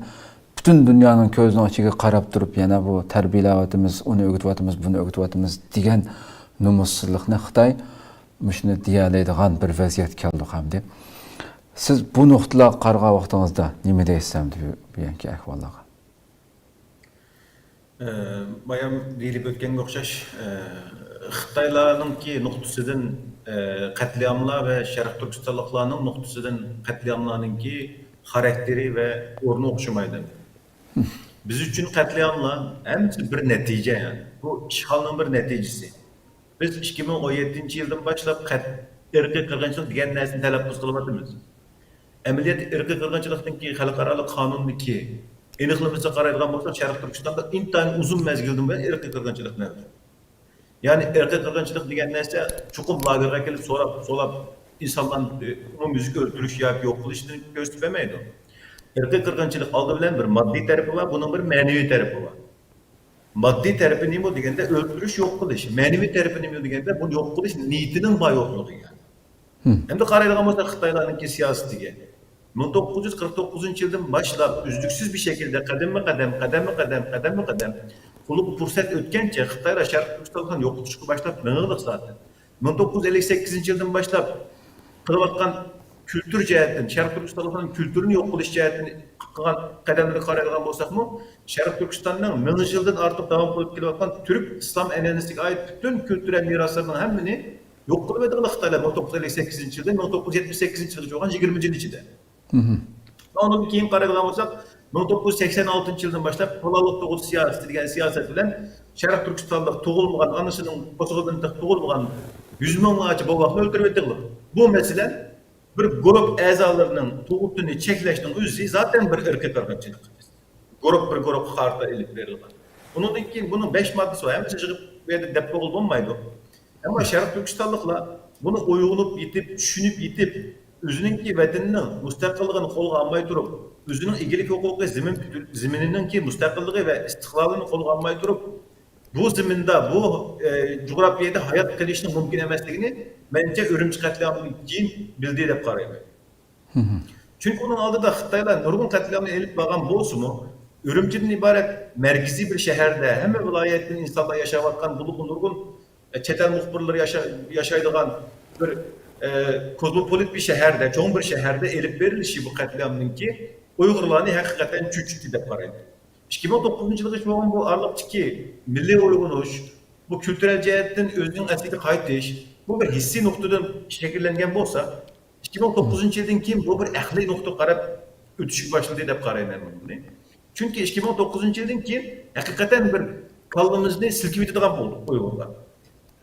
bütün dünyanın ko'zining ichiga qarab turib yana bu tarbiyalayotimiz, uni o'rgatyapmiz, buni o'rgatyapmiz degan numussizlikni Xitoy shuni deyalaydigan bir vaziyatga keldi hamdi. Siz bu nuqtalar qarg'a vaqtingizda nima deysiz bu yangi ahvollarga? Bayam deyilip ötkenге o'xshash Xitoylarningki nuqtasidan qatliamlar ve Şarkı Türkistanlıklarning nuqtasidan qatliamlarningki xarakteri ve o'rni o'xshamaydi. Biz üçün qatliamlar hemsi bir netice yani. Bu işgalning bir neticesi. Biz 2017-yildan boshlab irqiy qirg'inchilik degan narsani talaffuz qilyapmiz. Amaliyat irqiy qirg'inchilikningki xalqaro qonunniki aniqlamasiga qaraydigan bo'lsak, Sharq Turkistonda intayin uzun mezgildan beri irqiy qirg'inchilik mavjud. Yani irqiy qirg'inchilik degan narsa chuqur lagerga kelib so'rab insonlarni umumyuzga o'ldirish yoki yo'q qilishni ko'rsatmaydi. Irqiy qirg'inchilik oldi bilan bir moddiy tarafi var, bunun bir ma'naviy tarafi var. maddi tarafı neymi o degende öldürüş yok kılış. Manevi tarafı neymi o degende bu yok kılış niyetinin bay yokluğu yani. Hem de karaylığa olsa Xitaylarınki siyasetiga. 1949 yıldan başlap üzdüksüz bir şekilde kademe kadem kulup fursat ötkençe Xitaylar Şarkı Türkistan'dan yokup çıkıp başlap nığılık zaten. 1958 yıldan başlap kılıvatkan kültür cihetten, Şarkı Türkistan'ın kültürünü yok kılış cihetten kademleri karaylığa olsak mı? Şarkı Türkistan'ın 1000 yıldan artık devam kılıp kılıvatkan Türk İslam enelisiyle ait bütün kültürel miraslarının hemini yok kılıp Xitaylar 1958 yılda 1978 yılda olan 20. yıl içinde. Onun keyin qarag'an bo'lsak 1986 yıldan başlap Polalık doğu siyaseti degan siyaset bilen Şarkı Türkistan'da tug'ilmagan, anasının qo'shig'idan tug'ilmagan 100 minglarcha bobaqni o'ldirib etdilar. Bu mesele bir grup a'zolarining tug'utini cheklashning o'zi zaten bir irqiy qirg'inchilik. Bir grup harta ilib berilgan. Bundan keyin bunun 5 maddesi var. Hem çıkıp bu yerda dep bo'lmaydi. Ama Şarkı Türkistanlıklar bunu uygulanıp yitip, düşünüp yitip özününki vatanının müstakilligini qo'lga olmay turib, özünün egilik huquqi zimininki müstakilliği ve istiqlalini qo'lga olmay turib, bu ziminda, bu coğrafyada hayat qilishning mumkin emasligini menimcha Urumchi qatliamidan keyin bildi deb qarayman. Çünkü onun aldığında Xitaylar nurgun katliamını elip bağlan bolsunmu, Urumchidan ibaret merkezi bir şehirde, hem vilayetin insanlar yaşayatkan bulup nurgun çetel muhbirleri yaşaydıgan bir kozmopolit bir şehirde, çoğun bir şehirde elip verilişi bu katliamının ki Uygurlarını hakikaten çüçüktü de paraydı. 2009 yılda çoğun bu arlıktaki milli uygunuş, bu kültürel cihetten özünün eski kayıtış, bu bir hissi noktadan şekillengen olsa, 2009 yıldan kim bu bir ehli nokta karab ötüşük başladı da karayın bunu. Çünkü 2009 yıldan kim hakikaten bir kaldığımızda silkip itidan bulduk Uygurlar.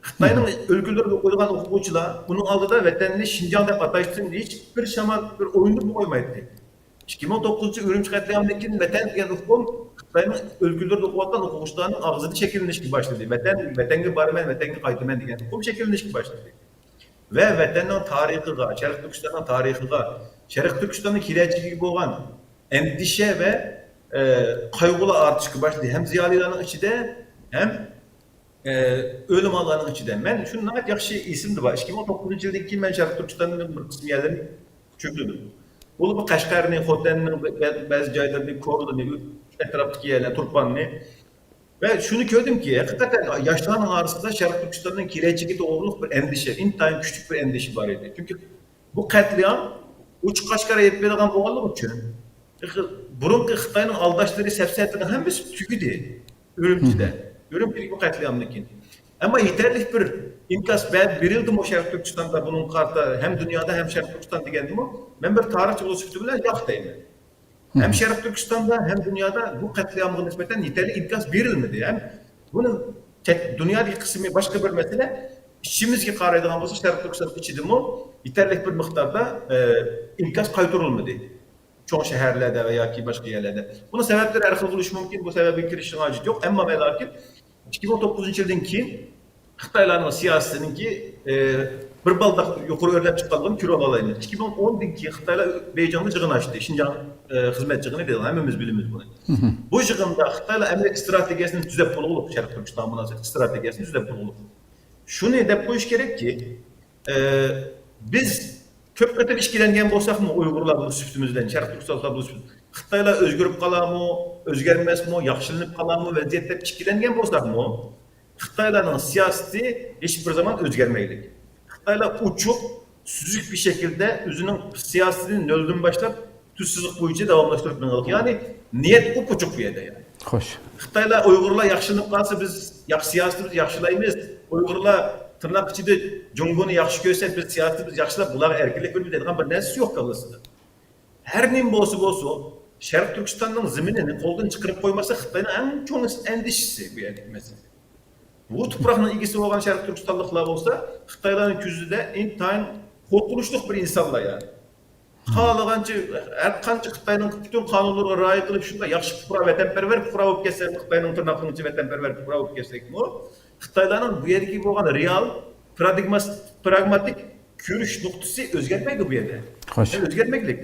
Xitayning өлkөлөргө койгон окуучулар bunun алдыда vatanını Şinjan dep atayışsın diye hiçbir şaman bir oyunu koymaydı. 2009 Urumchi katliamından keyin vatan degan hukum Xitayning өлkөлөрдө okuyotgan okuwuchilarning og'zida shakllanishga boshladi. Vatanga borman, vatanga qaytaman degan hukum shakllanishga boshladi. Ve vatanning tarixiga, Sharq Turkistonning tarixiga, Sharq Turkistonning kelajagiga bo'lgan endişe ve qayg'ular ortishga boshladi. Hem ziyolilarning ichida, hem ölüm alanının içinde. Ben şunun ait yaxşı isimdi var. 2009 yıldan keyin ben Şarkı Türkistan'ın bir kısmı yerlerini çöktürdüm. Bu bu Kaşgar'ın, Xotan'ın, bazı joylarını, Korlu'nu, etraftaki yerler, Turpan'ını. Ve şunu gördüm ki, hakikaten yaşlarının arasında Şarkı Türkistan'ın geleceği doğruluk bir endişe, intihar küçük bir endişe var idi. Çünkü bu katliam uç Kaşgar'a yetmediğin boğalık için. Burunki Xitayning aldaşları sefsettiğinin hemisi tüküdü. Urumchi'de. Urumchi bu katliamdan keyin. Ama yeterli bir imkas verildi mi o Şarkı Türkistan'da bunun kartı hem dünyada hem Şarkı Türkistan degendim o. Ben bir tarihçi oluşuktu bile yok deyim. Hem Şarkı Türkistan'da hem dünyada bu katliamına nispeten yeterli imkas verilmedi. Yani bunun dünyadaki kısmı başka bir mesele. İçimizki qaraydigan bolsa Şarkı Türkistan'ın içinde mi yeterli bir miktarda imkas qaytarılmadı. Çoğu şehirlerde veya ki başka yerlerde. Bunun sebepleri erkek buluş mümkün. Bu sebebi kirişin acı yok. Ama ve lakin 2009 yıldan keyin Xitaylarning siyosatininki bir baldak yuqori o'rlab chiqqanligini ko'rib olaymiz. 2010dan keyin Xitaylar Beyjanda yig'in ochdi. Shinjang xizmat yig'ini deydi. Hammamiz bilamiz buni. Bu yig'inda Xitaylar Amerika strategiyasini tuzab bo'lib, Sharq Turkiston munosabat strategiyasini tuzab bo'lib. Shuni deb qo'yish kerakki, biz ko'p qator ishkilangan bo'lsak-mu Uyg'urlar bu sübtimizdan, Sharq Turkistonlar bu sübt. Xitaylar o'zgarib qolarmi, o'zgarmasmi, yaxshilanib qolarmi vaziyatda ishkilangan bo'lsak-mu, Xitaylarning siyosati hiçbir zaman özgermeydi. Xitaylar uçuk, süzük bir şekilde özünün siyasetini nölden başlayıp tüzsüzlük boyunca devamlaştırıp nığılık. Yani niyet uçuk bir yerde yani. Hoş. Xitaylar Uygurlar yaxşılanıp kalsa biz siyasetimizi yaxşılaymayız. Uygurlar tırnak içinde Cumhur'unu yaxşı görsek biz siyasetimizi yaxşılap bular erkeklik bölümü dediğin bir nesli yok kalısıdır. Her neyim bolsa Şarkı Türkistan'ın zeminini koldan çıkarıp koymasa Xitay'ın en çok endişesi bir yerde mesela. Bu toprağın ilgisi olan Şarkı Türkistanlıklar olsa Xitayların küzüde intihar korkuluşluk bir insanlar yani. Xalığancı, her kançı Xitayının bütün kanunlarına raya kılıp şunda yaxşı kufra vatanperver kufra olup geçsek Xitayının tırnakının içi vatanperver kufra olup geçsek mi o? Xitayların bu yerdeki olan real, pragmatik görüş noktası özgermeydi bu yerde. Hoş. Özgermeklik.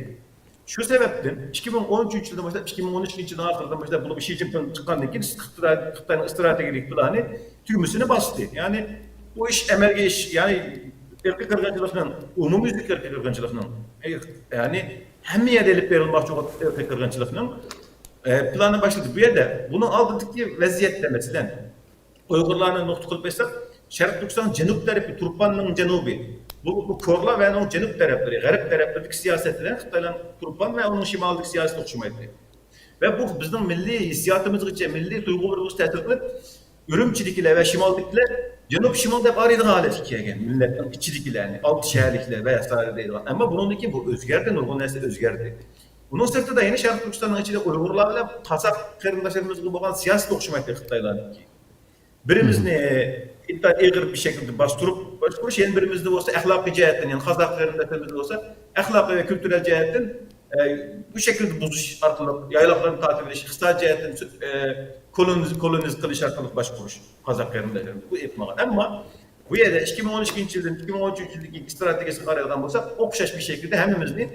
Şu sebepten 2013 yılında başlayıp 2013 yılında ahırda başlayıp bunu bir Xi Jinping çıkandan keyin Xitayning stratejik planı tüymüsünü bastı. Yani bu iş emelge iş yani erkek kırgınçılıkının, umumi erkek kırgınçılıkının yani hem yerde elip verilmek erkek kırgınçılıkının planı başladı. Bu yerde bunun aldığı vaziyette mesela Uygurlarla nokta kılıp esas Şərq Türkistan cenub tarafı, Turpan'ın cenubu. Bu Korla ve onun cenub tarafları, garip taraflardaki siyasetler Xitaylan Turpan ve onun şimaldaki siyaset okşumaydı. Ve bu bizim milli hissiyatımız için, milli duygularımız təsirli ürümçilikle ve şimaldakiler cenub şimalda araydı hale hikaye milletin içiliklerini, alt şehirlikler ve vesaire değil. Ama bununki bu özgerdi, Nurgun Nesli özgerdi. Bunun sırtı da yeni Şərq Türkistan'ın içinde Uygurlarla Kazak kırımdaşlarımız gibi olan siyaset okşumaydı Xitaylan'ınki. Birimizini eğer bir şekilde bastırıp yeni birimizde olsa ahlaki cihetten yani Kazaklarında olsa ahlaki ve kültürel cihetten bu şekilde bozuş arkalık yaylaklarını takip ediş, iqtisadi cihetten koloniz kılış arkalık başvuruş Kazaklarında bu yapmalar. Ama bu yerde 2012 yıldan 2013 yıldaki stratejisi karardan olsa okşaş bir şekilde hemimizin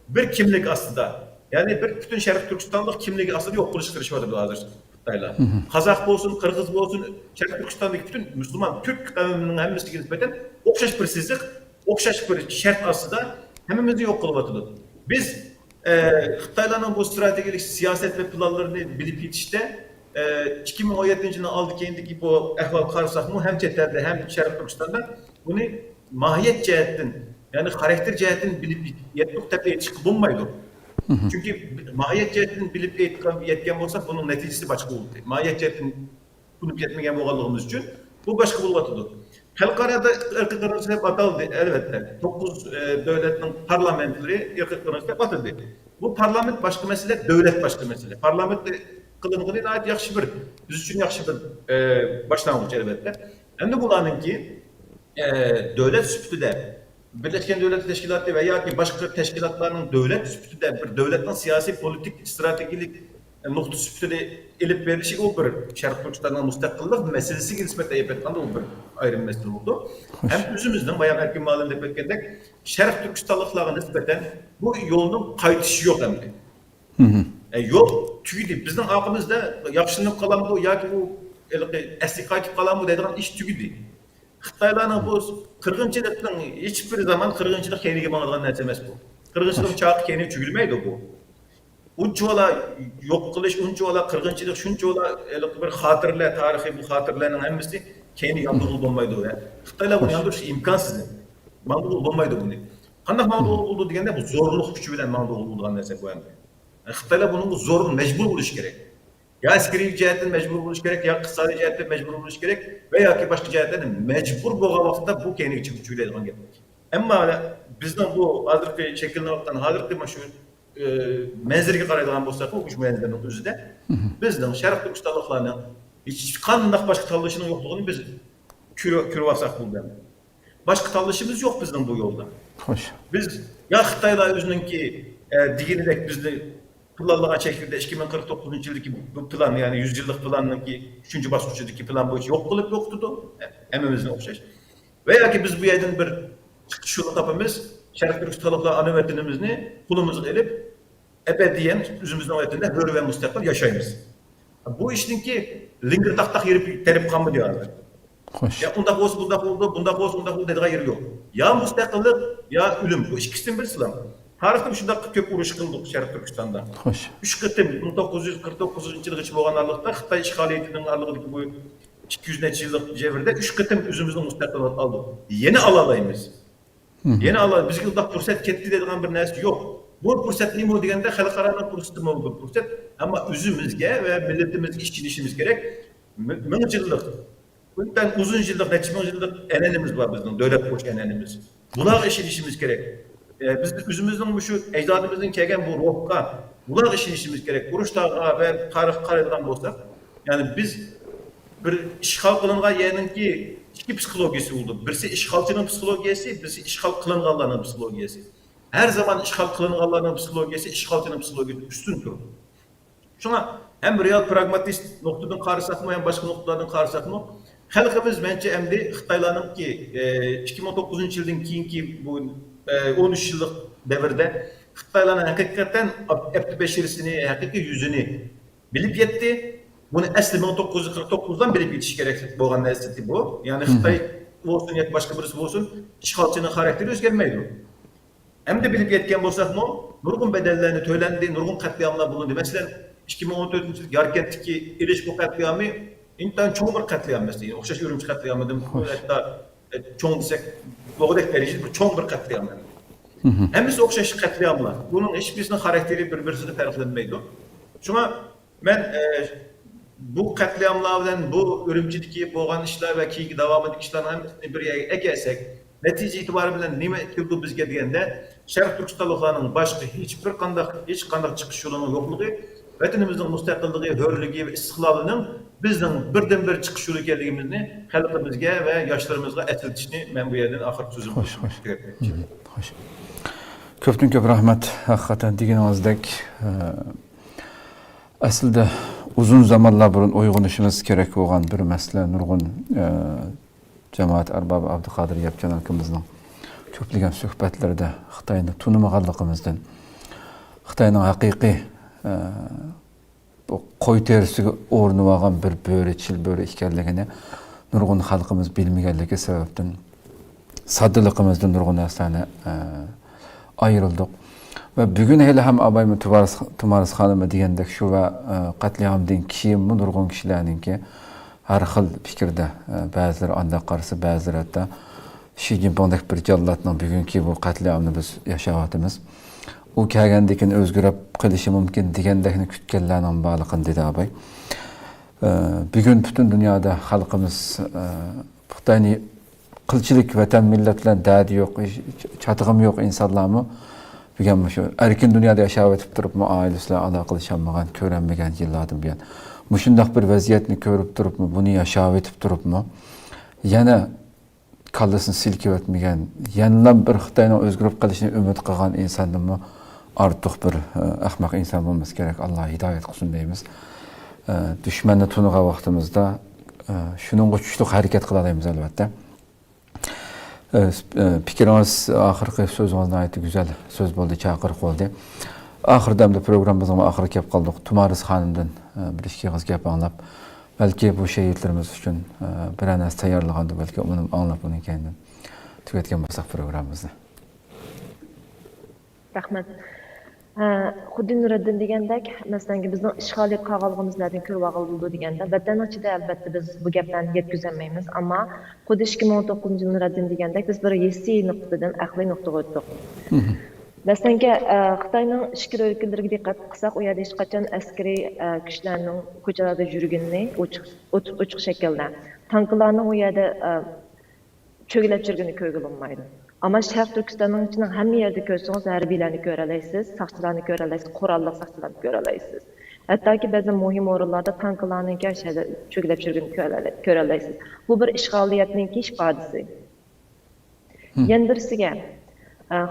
bir kimlik aslında yani bir bütün Şərq Türkistanlık kimliği aslında yok kılış vardır hazır. Kazak olsun, Kırgız olsun, Şərq Türkistan'daki bütün Müslüman, Türk kavminin hemimizle nispeten okşaş bir sizlik, okşaş bir şart aslında hemimizi yok kılıvatıdır. Biz Xitaylarning bu stratejik siyaset ve planlarını bilip yetişte 2017 yılında aldık kendiki bu ehval karşısak mı hem çetlerde hem Şərq Türkistan'da bunu mahiyet cihetten yani karakter cihetten bilip yetmek tepeye çıkıp bulmaydı. Çünkü mahiyet cihetini bilip yetken olsak bunun neticesi başka oldu. Mahiyet cihetini bilip yetmegen boğallığımız için bu başka bulgatıdır. Halkarada erkek arası hep atıldı elbette. 9 devletin parlamentleri erkek arası hep atıldı. Bu parlament başka mesele, devlet başka mesele. Parlament kılınğına ait yaxşı bir, biz için yaxşı bir başlangıç elbette. Hem de bulanın ki devlet süptüde Birleşken Devletler Teşkilatı veya ki başka teşkilatların devlet süptüde bir devletin siyasi, politik, stratejik nokta süptüde elip verişi o bir Şərq Türkistan'ın müstakillik meselesi nispeten yapılan da o bir ayrım mesele oldu. Hem özümüzden bayan erkin malum deyip etkendek Şərq Türkistanlıklarına nispeten bu yolun kayıtışı yok hem de. Yol tüydü. Bizim aklımızda yakışınlık kalan bu ya ki bu esli kayıtıp kalan bu dediğin iş tüydü. Xitaylarning bu kırgınçılıkның hiçbir zaman kırgınçılık keyniga bağlanan narsa emas bu. Kırgınçılık çağı keyniga çügülmeydi bu. Unçola yok kılış, unçola kırgınçılık, şunçola bir hatırla, tarihi bu hatırlarının hemisi keyniga yandırılıp olmaydı o ya. Xitaylar bunu yandırışı imkansız. Mandırılıp olmaydı bunu. Qanday mandırılıp oldu degende bu zorluk gücü bilen mandırılıp olgan narsa bu hem. Xitaylar bunun zorun mecbur buluş gerek. Ya askeri cihetten mecbur buluş gerek, ya iqtisadi cihetten mecbur buluş gerek veya ki başka cihetten mecbur bolgan vaqtda bu keyniga çıkıp çüyleydigan gap. Amma bizden bu hazırki şekilde vaqtdan hazırki şu menzilga qaraydigan bolsak, bu menzilning o'zida bizning Şərq Türkistanlıklarning hech qanday başka tanlashning yo'qligini biz ko'rib olsak bo'ldi. Başka tanlashimiz yok bizning bu yolda. Hoş. Biz ya Xitaylar özününki diginidek bizni planlanan şekilde 2049 yıldaki bu plan yani 100 yıllık planın ki 3. basınçdaki plan boyunca yok kılıp yoktu. Hemimizin okşaş. Veya ki biz bu yerden bir çıkış yolu tapımız Şərq Türkistanlıkla anıvetinimizni pulumuzu elip ebediyen üzümüzün ayetinde hür ve müstakil yaşayımız. Bu işin ki lingirtaktak yeri terip kanmı diyorlar. Hoş. Ya bunda olsun, bunda olsun dediği yeri yok. Ya müstakillik ya ölüm. Bu ikisinden bir sılam. Tarixte şunda köp uruş kıldık Şərq Türkistan'da. Hoş. 3 kıtım 1949 yılı için boğan arlıqda Xitay işgaliyetinin arlıqdaki bu 200 neçə yıllık cevirde 3 kıtım üzümüzün müstakil aldık. Yeni alalayımız. Yeni alalay. Bizge unda fırsat ketdi dediğin bir nersi yok. Bu fırsat neymi o degende xalqaranın fırsatı mı bu fırsat? Ama üzümüzge ve milletimizge işçilişimiz gerek. Mün yıllık. Bundan uzun yıllık, neçə min yıllık enelimiz var bizim, devlet boş enelimiz. Buna işçilişimiz gerek. Biz üzümüzün bu şu ecdadımızın kegen bu ruhka, buna işçilişimiz gerek. Uruş dağı ve tarih karaydıran bolsak, yani biz bir işgal kılıngan yerinin ki iki psikolojisi oldu. Birisi işgalcının psikolojisi, birisi işgal kılınganların psikolojisi. Her zaman işgal kılınganların psikolojisi, işgalcının psikolojisi üstün durur. Şuna hem real pragmatist noktadan karşısak mı hem başka noktalardan karşısak mı? Halkımız bence hem de Xitaylarning ki 2009 yıldan keyinki bu 13 yıllık devirde Xitaylarning hakikaten Abdi Beşir'sini, hakiki yüzünü bilip yetti. Bunu asli 1949'dan bilip yetiş gerek bo'lgan narsa bu. Yani Xitay olsun ya başka birisi olsun işgalçının karakteri özgermeydi. Hem de bilip yetken bolsak mı? Nurgun bedellerini söylendi, nurgun katliamlar bulundu. Mesela 2014 yıl Yarkent'teki İlişko katliamı intan çoğun bir katliam mesela. Okşaş Ürümçi katliamıdır. Hatta çoğun desek, Boğdek derecesi bu çoğun bir katliam. Hemisi okşaş katliamlar. Bunun hiçbirisinin karakteri birbirine farklanmaydı. Şuna ben bu katliamlardan, bu Ürümçideki boğan işler ve ki devamındaki işlerin hepsini bir yere ekersek, netice itibariyle nime etkildi bizge degende, Şərq Türkistanlıqlarının başka hiçbir kandak çıkış yolunun yokluğu, vatanımızın müstakilliği, hürlüğü ve istiklalının bizden birden bir çıkış yolu geldiğimizni halkımızga ve yaşlarımızga etiltişini ben bu yerden ahir sözüm. Hoş. Köptün köp rahmet. Hakikaten degeninizdek aslında uzun zamanlar burun uyg'onishimiz kerak bo'lgan bir masala nurg'un jamoat arbabı Abduqodir Yapcan akamizning ko'plagan suhbatlarida Xitoyni tunimag'anligimizdan, Xitoyning haqiqiy qo'y terisiga o'rnib olgan bir bo'richil bo'ri ekanligini nurg'un xalqimiz bilmaganligi sababdan soddaliqimizdan nurg'un narsalarni ayrildik. Ve bugün hele hem abayımı Tumaris Hanım'ı degandek şu ve katliamdan keyin nurg'un kishilarninki har xil fikrda, ba'zileri anda qarşı, ba'zileri hatta Xi Jinpingdek bir jallatning bugungi bu katliamni biz yashayapmiz. U kelgandan o'zgarib qilishi mumkin degandekni kutganlarning baliqini dedi abay. Bugün bütün dünyada xalqimiz Xitoyni qilchilik vatan millatlar dadi yo'q, chatag'im yo'q insonlarmi degan şu erkin dünyada yaşayıp etip durup mu ailesiyle alakalaşamagan, körenmegen yıllardan bir yan. Muşundaq bir vaziyetini görüp durup mu, bunu yaşayıp etip durup mu, yana kallasını silkip etmegen, yanılan bir Xitayning özgürlük qilishini ümit qilgan insandan mı artıq bir ahmaq insan olması gerek. Allah hidayet qilsin deymiz. Düşmanni tunuğa vaqtimizda şunun kuchli harakat qilalaymiz albatta. Fikriniz ahirgi sözünüzden ait güzel söz oldu, çağırıq oldu. Ahirda da programımızın ahirı kep qaldık. Tumaris Hanım'dan bir iki qız gap anlap, belki bu şehirlerimiz için bir anas tayyorlagandı, belki onu anlap onun kendinden tüketken bolsak programımızda. Rahmat. Xuddi Nuriddin degandek, masalan bizning ishg'oliyat qilganligimizdan ko'rib oldi deganda, vatan ichida albatta biz bu gaplarni yetkazolmaymiz, ammo xuddi 2019 yil Nuriddin degandek biz bir hissiy nuqtadan aqliy nuqtaga o'tdik. Masalan, Xitoyning ichki o'lkalariga diqqat qilsak, u yerda hech qachon askariy kuchlarning ko'chalarda yurganini ochiq shaklda, tanklarning u yerda cho'gilab yurganini ko'rga bo'lmaydi. Ama Şərq Türkistan'ın içinde hem yerde görseniz harbiylerini görələysiz, saççılarını görələysiz, Kurallı saççılarını görələysiz. Hatta ki bazı mühim oralarda tanklarının gerçekten çökülüp görələysiz. Bu bir işğaliyyətin ifadəsi. Yeni birisiga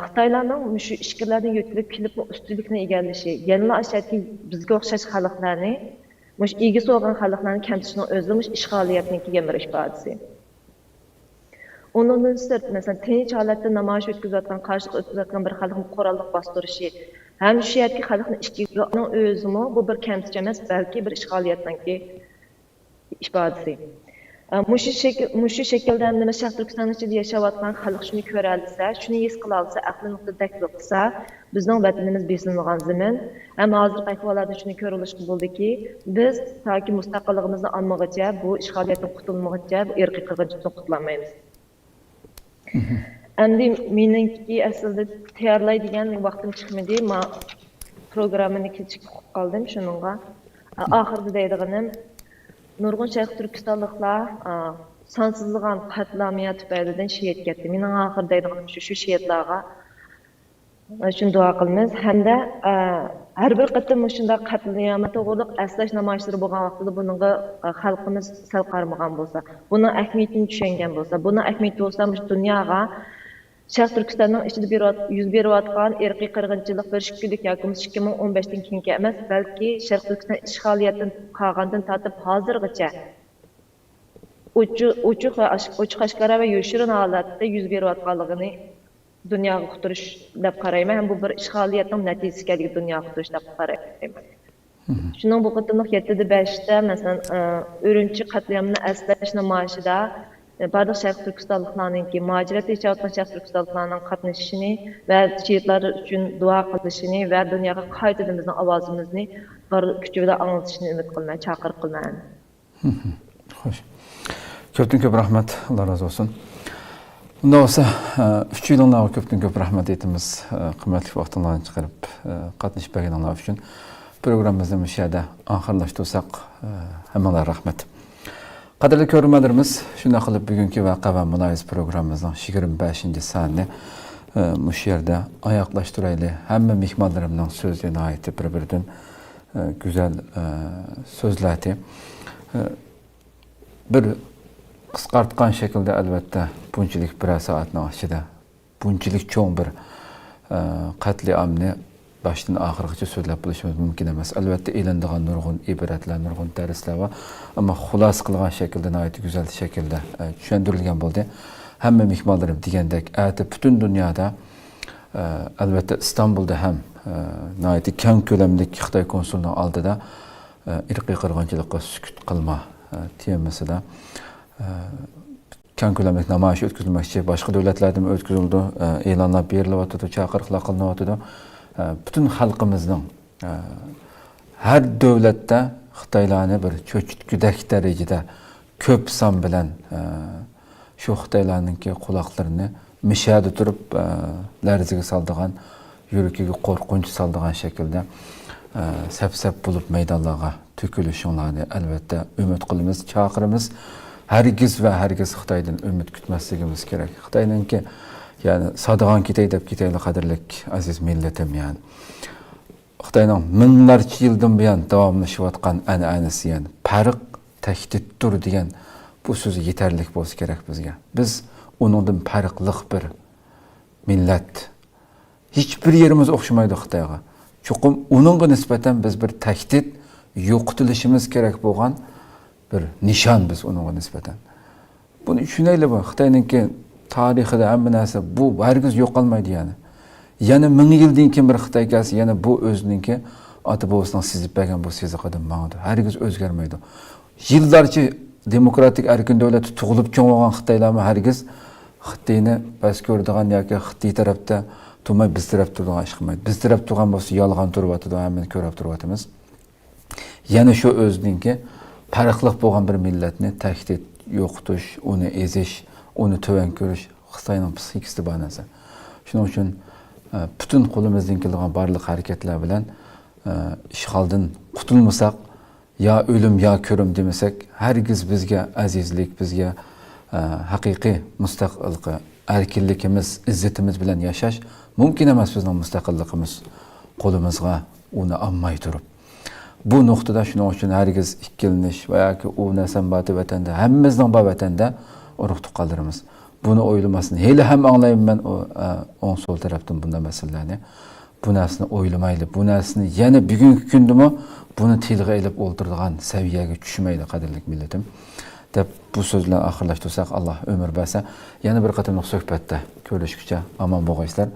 Xitaylarning şu işkilerden yötülüp kilip üstünlükünü egallişi, yanıla aşağıdaki bizge oxşaş xalqlarni, muş ilgisi olan xalqlarni kemtişinin özlemiş işğaliyyətin bir ifadəsi. Onun sırt mesela tinch holatda namoyish o'tkazayotgan, qarshilik o'tkazayotgan bir xalqni qurolliq bostirishi, ham shu yerdagi xalqni ishchilarning o'zimi bu bir kamsitch emas, balki bir ishg'oliyatdanki ifodasi. Mushu shaklda nima Sharq Turkiston ichida yashayotgan xalq shuni ko'ra olsa, shuni his qila olsa, aqli nuqtadan qilsa, bizning vatanimiz besinilgan zamin, ham hozirgi ahvollarda shuni ko'rilishga bo'ldiki, biz toki mustaqilligimizni olmag'icha, bu ishg'oliyatdan qutulmag'icha, bu irqiy qirg'inchilikdan qutulolmaymiz. Endi meniki aslida tayyorlaydigan vaqtim chiqmadi, men programmani kechikib qoldim shuningga. Oxirida deydiganim nurg'un Sharq Turkistonliklar sonsizligan qatlamiyat tufaylidan shahid ketdi. Mening oxirida deydiganim shu shahidlarga shuni duo qilamiz hamda har bir qatim shunday qatliamga to'g'riliq aslash namoyishlari bo'lgan vaqtida bunga xalqimiz sal qaramagan bo'lsa, buni ahamiyatini tushungan bo'lsa, buni ahamiyati bo'lsa, dunyoga Sharq Turkistonning ichida yuz berayotgan irqiy qirg'inchilik bir shikillik yoki 2015dan keyingi emas, balki Sharq Turkiston ishg'oliyatdan qolgandan tortib hozirgacha ochiq oshkora va yoshirin holatda yuz berayotganligini dunyoga quturish deb qarayman. Ham bu bir ishg'oliyatning natijasi ekanligi dunyoga quturish deb qarayman. Şunun bu qıtımlıq 7'de 5'te mesela Ürümçi katliamını əslaş namayışıda Bardıq Şərq Türkistanlıqlarının ki, muhacirat içəvətən Şərq Türkistanlıqlarının qatnışışını və şehitler üçün dua qılışını və dünyaya qaytadığımızın avazımızını var küçüvdə anlatışını ümid qılmaya, çağır qılmaya. Xoş. Köptün rahmet, Allah razı olsun. Bunda olsa, 3 yılınlağı köp rahmet etimiz, kıymetli vaxtınlarını çıkarıp qatnışıp bəgənanlar üçün. Programımızda müşahede ahırlaştırsak hemen rahmet. Qadirli görürmələrimiz, şuna qılıb bugünkü Vaqe ve Mülahiz programımızın 25. sanini müşahede ayaqlaşdıraylı. Həmmə mihmanlarımdan sözlüğüne ait bir-birdən güzel sözləti. Bir qısqartqan şekilde elbette bunçilik bir saatinin aşıda, bunçilik çoğun bir qatliamni baştan ahırgıcı sözlep buluşumuz mümkün emas. Elbette eğlendiğen nurgun ibretler, nurgun dersler var. Ama xulas kılgan şekilde, nayeti güzel şekilde düşündürülgen buldu. Həmmə mihmanlarım degəndək, bütün dünyada, elbette İstanbul'da hem nayeti kən köləmlik Xitay konsulunun aldıda irqi qırğınçılıqqa sükut qılma teması da kən köləmlik namayışı ötküzülmək için başqa dövlətlərdə ötküzüldü, elanlar berilib, çağırıqlar qılınıb. Bütün halkımızın her devlette Xitaylarını bir çöçütküdək derecede köp san bilen şu Xitaylarının ki kulaklarını müşahede durup lərzigi saldığan, yürəkigi korkunç saldığan şekilde sep bulup meydanlara tükülüşünlerini elbette ümit kılımız, çağırımız. Hergiz ve hergiz Xitaydan ümit kütmesligimiz gerek. Xitay'nın ki yani sadığan kitey dep kiteyli kadirlik aziz milletim yani. Xitay'nın minlarca yıldan buyan davamlaşıvatkan an'anasi yani farq tehdittir degan bu sözü yeterlik bolsa gerek bizge. Biz onundan farqlıq bir millet. Hiçbir yerimiz oxşamaydı Xitayga. Çoxum onunğa nisbeten biz bir tehdit yoqtilishimiz gerek bolgan bir nişan biz onunğa nisbeten. Bunu düşüneyle bu Xitay'nın ki tarixide hamma narsa bu hergiz yo'qolmaydi yani. Yana 1000 yildan keyin bir Xitoy kelsa, yana bu o'zininki ota-bobosidan sizib bergan bu seziqadan mangdi. Hergiz o'zgarmaydi. Yillarcha demokratik erkin davlat tug'ilib cho'ng bo'lgan Xitoylarmi hergiz Xitoyni bas ko'radigan yoki Xitoy tarafda turmay biz tarafda turgan ish qilmaydi. Biz tarafda turgan bo'lsa yolg'on turyapti, hammani ko'rib turyapmiz. Yana shu o'zininki farqli bo'lgan bir millatni tahdid yo'qotish, uni ezish, onu töven görüş Xitayning psixikasi bor narsa. Shuning uchun bütün qo'limizdan kelgan barliq harakatlar bilan ishg'oldan qutulmasak, ya o'lim ya ko'rim demasak, hergiz bizga azizlik, bizga haqiqiy mustaqillik, erkinligimiz, izzatimiz bilan yashash mumkin emas. Bizning mustaqilligimiz qo'limizga uni olmay turib. Bu nuqtada shuning uchun hergiz ikkilinish va yoki u narsa bor vatanda, hammamizning bor vatanda urug' tuqqanlarimiz. Bunu oylamasın. Hele hem anlayayım ben on sol taraftan bunda meselelerini. Bu narsani oylamaylı. Bu narsani yana bugünkü kunda mı bunu tilg'a ilib o'ltiradigan saviyaga tushmaydi qadrli milletim. Deb bu so'z bilan oxirlashtirsak, Alloh umr bersa, yana bir qatimliq suhbatda ko'rishguncha omon bo'linglar.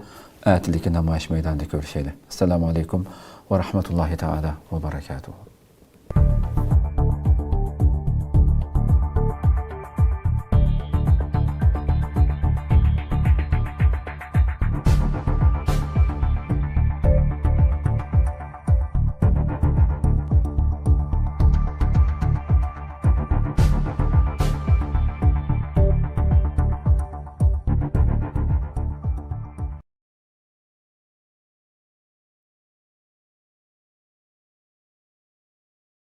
Atiliki namoyish maydonida ko'rishaylik. Assalomu alaykum va rahmatullohi taala va barakatuh.